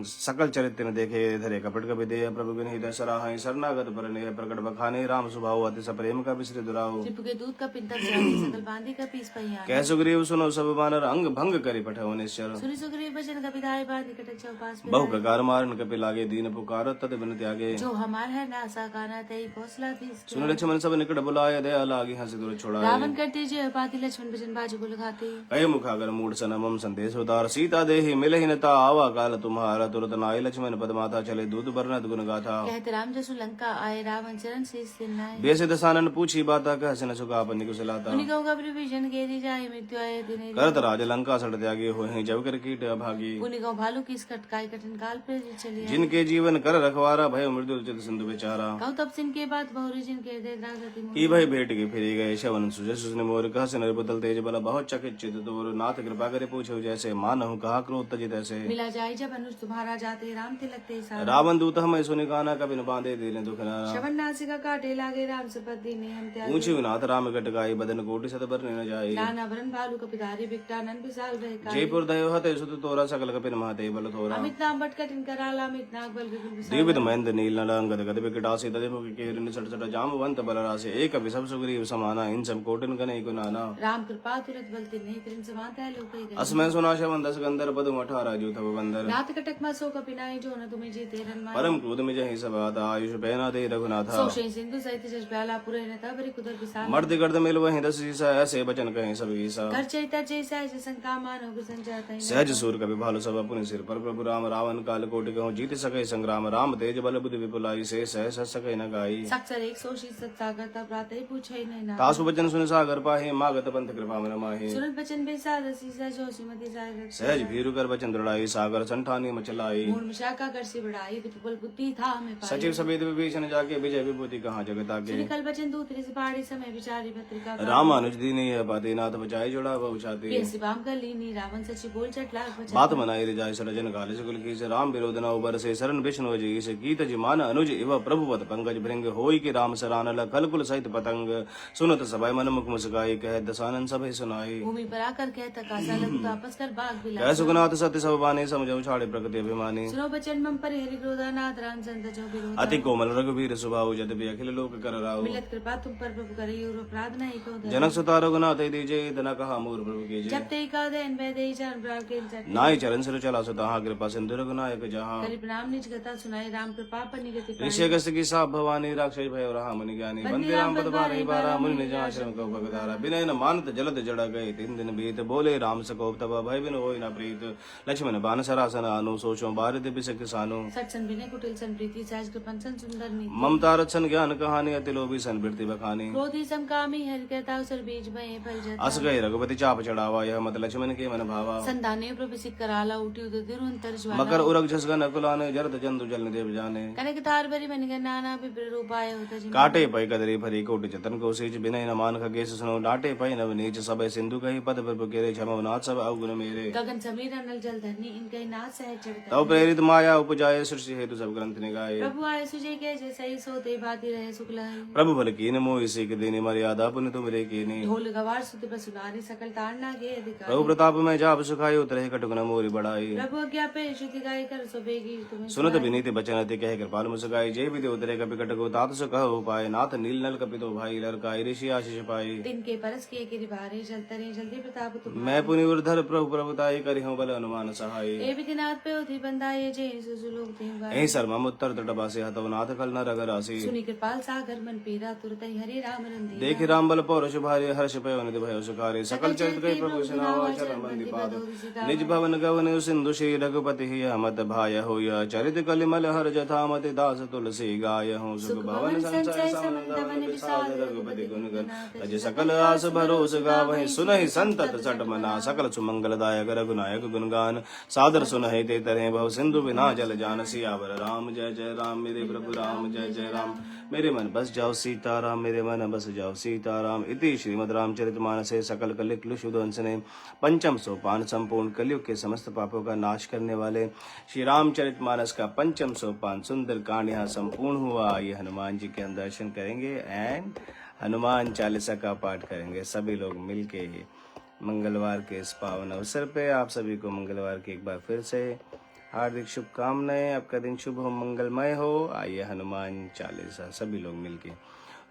सकल चरित्र देखे धरे कपट कपि दे प्रभु बिन हृदय सराहै शरणागत पर ने प्रकट बखाने राम स्वभाव अति सप्रेम का विसृ दुराओ त्रिपु के दूत का पिंतक जाति सकल बांधी का पीस पहिया कह सुग्रीव सुनो सब बानर अंग भंग करि पठो निश्चर सुनि सुग्रीव वचन का विधाय बांधी कटक चौपास पे बहु प्रकार मारन कपि लागे दीन पुकार तद बिन त्यागे जो हमार है ना साकाना तई हौसला तीस सुन लक्ष्मण सब निकट बुलाय दया लागी हंस दूर छोड़ाए रावण करते जय पाती लक्ष्मण वचन बाजू को लगाते कय मुखागर मूड सन मम संदेश उतार सीता देहि मिलहि न ता आवा काल तुम्हारा तुरत नाय लक्ष्मण पद माता चले दूध बरनत गुण गाथा कहते राम जसु लंका आए रावण चरण से सिरनाए बेसे दसानन पूछी बाता कह सन सुखा पन्नी कुशलाता उन्हीं को गबरी विजन के दी जाए मृत्यु आए दिन करत राज लंका सड़ त्यागे होहि जब कर कीट अभागी उन्हीं को भालू किस खटकाई कठिन काल पे चलिए जिनके जीवन कर रखवारा भय मृत्यु चित सिंधु बेचारा कहो तब सिन के बाद बहुरी जिनके हृदय द्रागति मोह की भय भेट के फिरे गए शवन सुजस सुन मोर कह सन बदल तेज बल बहुत चकित चित तोर नाथ कृपा करे पूछो जैसे मानहु कहा क्रोध तजित ऐसे मिला जाए जब अनुज तुम्हारा जाते राम ते लगते सारा रावण दूत हमें सुनि गाना कभी न बांधे दिले दुख नाना श्रवण नासिका काटे लागे राम सपत्ति में हम त्याग ऊंची नाथ राम गटकाई बदन कोटि सत बर न जाई नाना भरन भालू कपिधारी बिकटा नन विशाल भय का जयपुर दयो हते सुत तोरा सकल कपिन महते बल थोरा अमित नाम बट कठिन कराला अमित नाग बल विपुल विशाल देवित महेंद्र नील नलंगद गद विकटासी तदे मुख के निसट सट जामवंत बलरासे एक विषम सुग्रीव समाना इन सब कोटिन कने को नाना राम कृपा तुरंत बलते नहीं तिरन समाता है लोक गए असमय सुना शवन दस गंधर पदम 18 जो तब बंदर नाथ कटक मा सो कपिनाई जो न तुम्हें जीते रन मा परम क्रोध में जहि सब आता आयुष पहना दे रघुनाथा सोशे सिंधु सहित जस प्याला पुरे न तबरी कुदर विशाल मर्द गर्द मिल वही दस ईसा ऐसे बचन कहे सब ईसा कर चैता जैसा ऐसे संका मान हो संजाता सहज सूर कवि भालु सब अपने सिर पर प्रभु राम रावण काल कोटि कहूँ जीत सके संग्राम राम तेज बल बुद्धि विपुलाई से सह सके न गाई सक्षर एक सोशी सत्सागर तब प्रातः पूछे नहीं ना तासु बचन सुन सागर पाहे मागत पंथ कृपा मन माहे सुरत बचन बेसाद सीसा जो श्रीमती सागर सहज भीरु कर बचन दृढ़ाई सागर संठानी मचलाई मूल मिशाका कर से बढ़ाई विपुल बुद्धि था हमें पाई सचिव सभेद विभीषण जाके विजय विभूति कहाँ जगत आगे निकल बचन दूत से पहाड़ी समय विचारी भत्रिका रामानुज दीनी है पातीनाथ बचाई जोड़ा बहु छाती के शिवाम का लीनी रावण सची बोल चट लाख बचा बात मनाई रे जाय सड़जन काले सुकुल की से राम विरोध न उबर से शरण विष्णु जी से गीत जी मान अनुज इव प्रभु पद पंकज भृंग होई के राम सरानल कलकुल सहित पतंग सुनत सभय मन मुख मुस्काई कह दसानन सभय सुनाई भूमि पर आकर कहता कासा लघु तापस कर बाग बिला कह सुगनाथ सत्य सब बानी समझ छाड़े प्रकृति अभिमानी सुनो बचन मम पर हरि क्रोधा नाथ राम संत जो बिरोधा। अति कोमल रघुवीर स्वभाव यद्यपि अखिल लोक कर राव। मिलत कृपा तुम पर प्रभु करे और अपराध नहीं को धरो। जनक सुता रघुनाथ दीजे तना कहा मोर प्रभु की जब जय। ते का देन वे दे चरण प्राण के जट। नाई चरण सिर चला सुता कृपा सिंधु रघुनायक जहाँ। करि प्रणाम निज गता सुनाई राम कृपा पर निगति पाई। ऋषि अगस्त की साप भवानी राक्षस भय राम मुनि ज्ञानी। वंदे राम पद बारही बारा मुनि निज आश्रम को भगतारा। विनय न मानत जलद जड़ा गए 3 दिन बीत। बोले राम सकोप तब भय बिन होई न प्रीत। लक्ष्मण बान सरासन आनु सोचो बारित बिसक सानु। सत्सन बिने कुटिल सन प्रीति सहज कृपन सन सुंदर नीति। ममता रक्षण ज्ञान कहानी अति लोभी सन बिरति बखानी। क्रोधी समकामी हरि कहता अवसर बीज भय फल जता। अस गए रघुपति चाप चढ़ावा यह मत लक्ष्मण के मन भावा। संधाने प्रभु सिक कराला उठी उदर तिरुअंतर ज्वाला। मकर उरग झसगन अकुलाने जरत जंतु जल देव जाने। कनक तार बरी मन के नाना विप्र रूपाय होता जिन। काटे पै कदरी भरी कोटि जतन को सीच बिनय न मान खगेश सुनो। डांटे पै नव नीच सब सिंधु कही पद पर केरे क्षमा नाथ सब अवगुण मेरे। गगन समीर नल जल धरनी इनके नाथ सहज चढ़ता। तव प्रेरित माया उपजाए सृष्टि हेतु सब ग्रंथ निगाए। प्रभु आए सुजय के जैसे ही सोते भांति रहे शुक्ल है। प्रभु भल कीन मोहि सीख देने मर्यादा पुण्य तुम रे कीनी। ढोल गवार सुत पर सुनारी सकल तारना के अधिकार। प्रभु प्रताप में जाप सुखाई उतरे कटुक न मोरी बढ़ाई। प्रभु आज्ञा पे श्रुति गाय कर सोबेगी तुम्हें। सुनत विनीत बचन अति कह कृपाल मुस्काई। जय विधि उतरे कपि कटको तात सु कहो पाए। नाथ नील नल कपितो भाई लड़काई ऋषि आशीष पाई। दिन के परस किए गिरि भारे जलतरे जल्दी प्रताप तुम। मैं पुनि उर्धर प्रभु प्रभुताई करि हूँ बल अनुमान सहाय। ए विधिनाथ पे उधि बंदाये जे सुलोक देव। ऐ सर्वम उत्तर तटवासी हतव नाथ खल न रग राशि। सुनि कृपाल सागर मन पीरा तुरत ही हरि राम रंधीरा। देख राम बल पौरुष भारी हर्ष पयो निधि भयो सुखारे। सकल चरित कई प्रभु सुनावा चरण बंदी पाद। निज भवन गवन सिंधु श्री रघुपति मत भाय होय। चरित कलिमल हर जथा मति दास तुलसी गाय हूँ। सुख भवन संचय समन विषाद रघुपति गुण गण। अज सकल आस भरोस गावहि सुनहि संतत सट मना। सकल सुमंगल दायक रघुनायक गुणगान सादर सुनहि ते तरह भव सिंधु बिना जल जान। सियावर राम जय जय राम मेरे प्रभु राम जय जय राम। मेरे मन बस जाओ सीताराम मेरे मन बस जाओ सीताराम। इति श्रीमद् रामचरितमानसे सकल कलिक्लुष उद्वंसने पंचम सोपान संपूर्ण कलयुग के समस्त पापों का नाश करने वाले श्री रामचरितमानस का पंचम सोपान सुंदर कांड यहाँ संपूर्ण हुआ। ये हनुमान जी के हम दर्शन करेंगे एंड हनुमान चालीसा का पाठ करेंगे सभी लोग मिलके। मंगलवार के इस पावन अवसर पे आप सभी को मंगलवार की एक बार फिर से हार्दिक शुभकामनाएं। आपका दिन शुभ हो मंगलमय हो। आइए हनुमान चालीसा सभी लोग मिलके।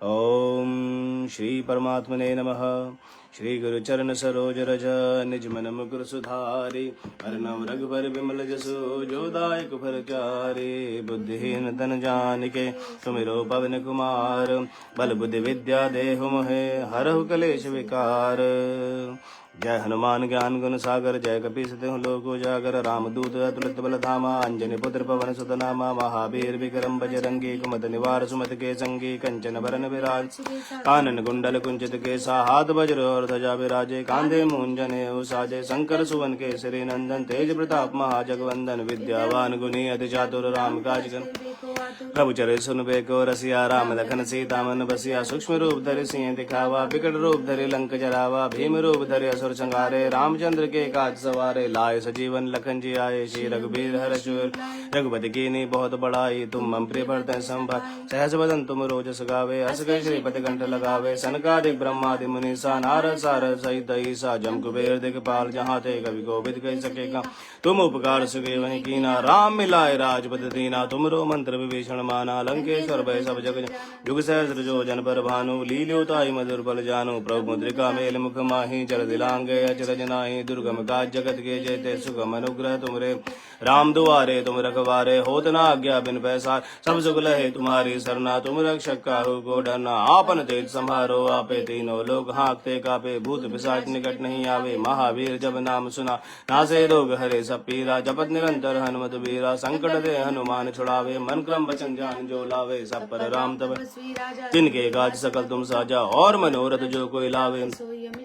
ओम श्री परमात्मने नमः। श्री गुरु चरण सरोज रज निज मन मुकुर सुधारी। अर्णव रघुबर विमल जसु जो दायक फल चारे। बुद्धिहीन तन जानिके सुमिरो पवन कुमार। बल बुद्धि विद्या देहु मोहे हरहु कलेश विकार। जय हनुमान ज्ञान गुण सागर जय कपीस तिहु लोक उजागर। रामदूत अतुलित बल धामा अंजनी पुत्र पवन सुत नामा। महावीर विक्रम बजरंगी कुमत निवार सुमत के संगी। कंचन भरन विराज कानन कुंडल कुंचित केसा। हाथ वज्र और ध्वजा विराजे कांधे मूंजने साजे। शंकर सुवन केसरी नंदन तेज प्रताप महाजगवंदन। विद्यावान गुणी अति चातुर राम काज प्रभु चरे सुन बेको रसिया। राम लखन सीता मन बसिया। सूक्ष्म रूप धरि सिंह दिखावा। विकट रूप धरि लंक जरावा। भीम रूप धरि असुर संहारे। रामचंद्र के काज सवारे। लाए सजीवन लखन जी आए। श्री रघुबीर हर चूर रघुपति कीनी बहुत बड़ाई। तुम मम प्रिय भरतन संभा सहस बदन तुम रोजस गावे। हस के श्रीपति कंठ लगावे। सनकादिक ब्रह्मादि मुनीसा। नारद सारद सहित ईसा। जम कुबेर दिखपाल जहाँ थे कवि कोविद कह सकेगा। तुम उपकार सुखे वही कीना। राम मिलाए राजपद दीना। तुमरो मंत्र विभीषण माना। लंकेश्वर भय सब जग जुग सहस्र जो जन पर भानु। लील्योताई मधुर बल जानु। प्रभु मुद्रिका मेल मुख माही। जल दिलांगे अचरज नाही। दुर्गम काज जगत के जेते। सुगम अनुग्रह तुमरे राम दुआरे तुम रखवारे। होत न आज्ञा बिन पैसार। सब सुख लहे तुम्हारी सरना। तुम रक्षक काहू को डरना। आपन तेज संहारो आपे तीनों लोग हाँकते कापे। भूत पिशाच निकट नहीं आवे। महावीर जब नाम सुना नासे रोग हरे सब पीरा। जपत निरंतर हनुमत बीरा। संकट दे हनुमान छुड़ावे। मन क्रम वचन जान जो लावे। सब पर राम तब जिनके काज सकल तुम साजा। और मनोरथ जो कोई लावे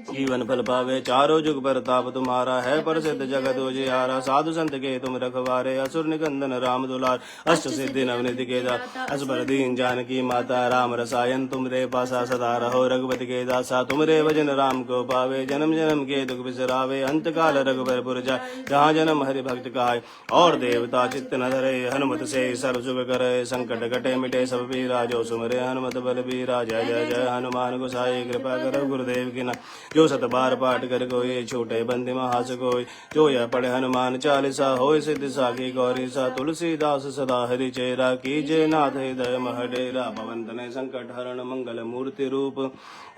जीवन फल पावे। चारों जुग पर ताप तुम्हारा है। प्रसिद्ध जगत उजियारा। साधु संत के तुम रखवारे। असुर निकंदन राम दुलार। अष्ट सिद्धि नवनिधि के दाता। असबर दीन जानकी माता। राम रसायन तुमरे पासा सदा रहो। रघुपति के दासा तुमरे भजन राम को पावे। जन्म जन्म के दुख बिसरावे। अंत काल रघुबर पुर जाय। जहाँ जन्म हरि भक्त कहाय। और देवता चित्त न धरे। हनुमत से सर्व सुख करे। संकट कटे मिटे सब पीरा। जो सुमरे हनुमत बल बीरा। जय जय जय हनुमान गोसाई कृपा करो गुरुदेव की ना। जो सत बार पाठ कर कोई, छोटे बंदे महास कोई, जो यह पढ़े हनुमान चालीसा, होय सिद्धि साखी गौरी सा। तुलसीदास सदा हरि चेरा, कीजे नाथ हृदय मह डेरा। पवन तनय संकट हरण, मंगल मूर्ति रूप,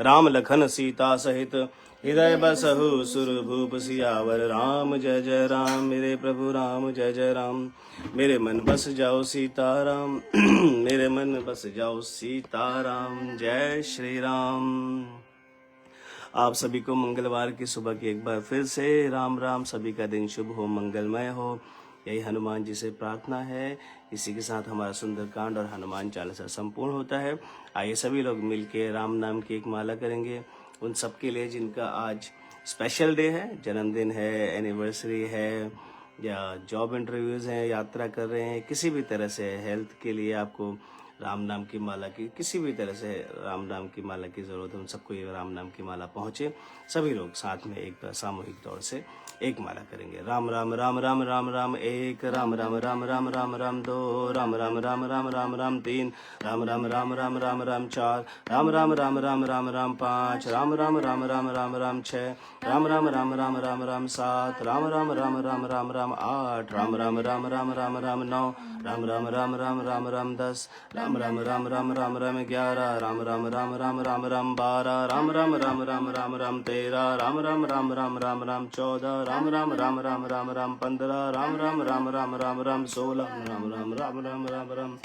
राम लखन सीता सहित, हृदय बसहु सुर भूप। सियावर राम जय जय राम, मेरे प्रभु राम जय जय राम। मेरे मन बस जाओ सीताराम, मेरे मन बस जाओ सीताराम। जय श्री राम। आप सभी को मंगलवार की सुबह की एक बार फिर से राम राम। सभी का दिन शुभ हो, मंगलमय हो, यही हनुमान जी से प्रार्थना है। इसी के साथ हमारा सुंदरकांड और हनुमान चालीसा संपूर्ण होता है। आइए सभी लोग मिलके राम नाम की एक माला करेंगे उन सबके लिए जिनका आज स्पेशल डे है, जन्मदिन है, एनिवर्सरी है, या जॉब इंटरव्यूज हैं, यात्रा कर रहे हैं, किसी भी तरह से हेल्थ के लिए आपको राम नाम की माला की, किसी भी तरह से राम नाम की माला की ज़रूरत है, उन सबको ये राम नाम की माला पहुँचे। सभी लोग साथ में एक बार सामूहिक तौर से एक माला करेंगे। राम राम राम राम राम राम एक, राम राम राम राम राम राम दो, राम राम राम राम राम राम तीन, राम राम राम राम राम राम चार, राम राम राम राम राम राम पाँच, राम राम राम राम राम राम छः, राम राम राम राम राम राम सात, राम राम राम राम राम राम आठ, राम राम राम राम राम राम नौ, राम राम राम राम राम राम 10, राम राम राम राम राम राम 11, राम राम राम राम राम राम 12, राम राम राम राम राम राम 13, राम राम राम राम राम राम 14, राम राम राम राम राम राम 15, राम राम राम राम राम राम 16, राम राम राम राम राम राम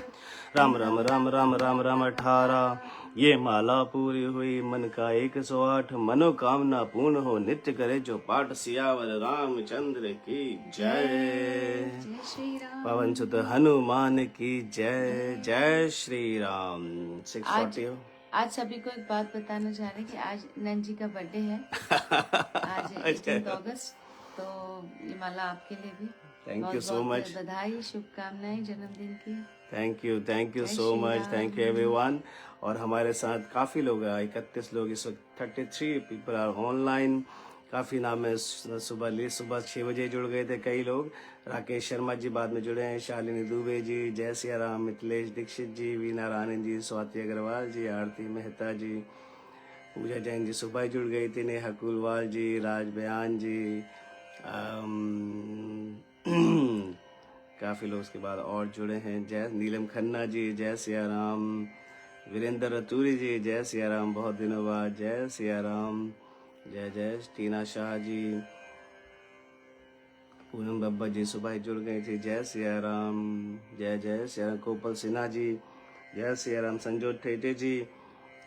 राम राम राम राम राम राम 18। ये माला पूरी हुई मन का 108, मनोकामना पूर्ण हो नित्य करे जो पाठ। सियावर रामचंद्र की जय, जय श्री राम। पवन सुत हनुमान की जय। जय श्री राम। 640 हो। आज सभी को एक बात बताना चाह रहे हैं कि आज नंद जी का बर्थडे है, आज 18 अगस्त। तो ये माला आपके लिए भी। Thank you so much. बधाई, शुभकामनाएं जन्मदिन की। Thank you so much, thank you everyone. और हमारे साथ काफ़ी लोग हैं, 31 लोग इस वक्त, 33 पीपल आर ऑनलाइन। काफ़ी नाम है, सुबह 6 बजे जुड़ गए थे कई लोग। राकेश शर्मा जी बाद में जुड़े हैं, शालिनी दुबे जी, जय सिया राम, मिथिलेश दीक्षित जी, वीना रानी जी, स्वाति अग्रवाल जी, आरती मेहता जी, पूजा जैन जी सुबह ही जुड़ गई थी, नेहा कुलवाल जी, राज बयान जी, काफ़ी लोग उसके बाद और जुड़े हैं। जय नीलम खन्ना जी, जय सिया राम, वीरेंद्र रतूरी जी, जय सिया राम, बहुत दिनों बाद, जय सिया राम, जय जय। टीना शाह जी, पूनम बब्बा जी सुबह ही जुड़ गई थी, जय सिया राम, जय जय सिया राम। कोपल सिन्हा जी, जय सिया राम। संजोत ठेटे जी,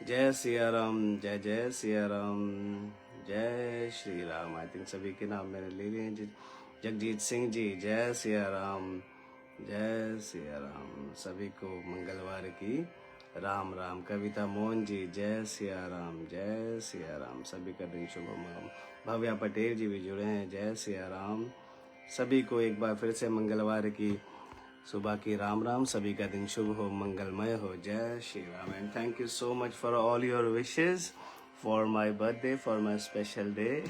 जय सिया राम, जय जय सिया राम, जय श्री राम। आई थिंक सभी के नाम मैंने ले लिए हैं जी। जगजीत सिंह जी, जय सिया राम, जय सिया राम। सभी को मंगलवार की राम राम। कविता मोहन जी, जय सिया राम, जय सिया राम। सभी का दिन शुभ हो। भव्या पटेल जी भी जुड़े हैं, जय सिया राम। सभी को एक बार फिर से मंगलवार की सुबह की राम राम। सभी का दिन शुभ हो, मंगलमय हो, जय Shri Ram. And thank you so much for all your wishes for my birthday, for my special day.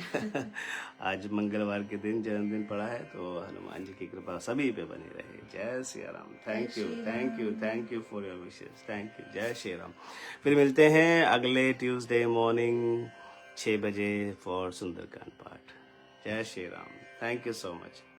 आज मंगलवार के दिन जन्मदिन पड़ा है, तो हनुमान जी की कृपा सभी पे बनी रहे। जय Siya Ram. Thank you for your wishes, thank you. जय श्री राम। फिर मिलते हैं अगले ट्यूसडे मॉर्निंग 6 बजे फॉर सुंदरकांड पाठ। जय Shri Ram. Thank you so much.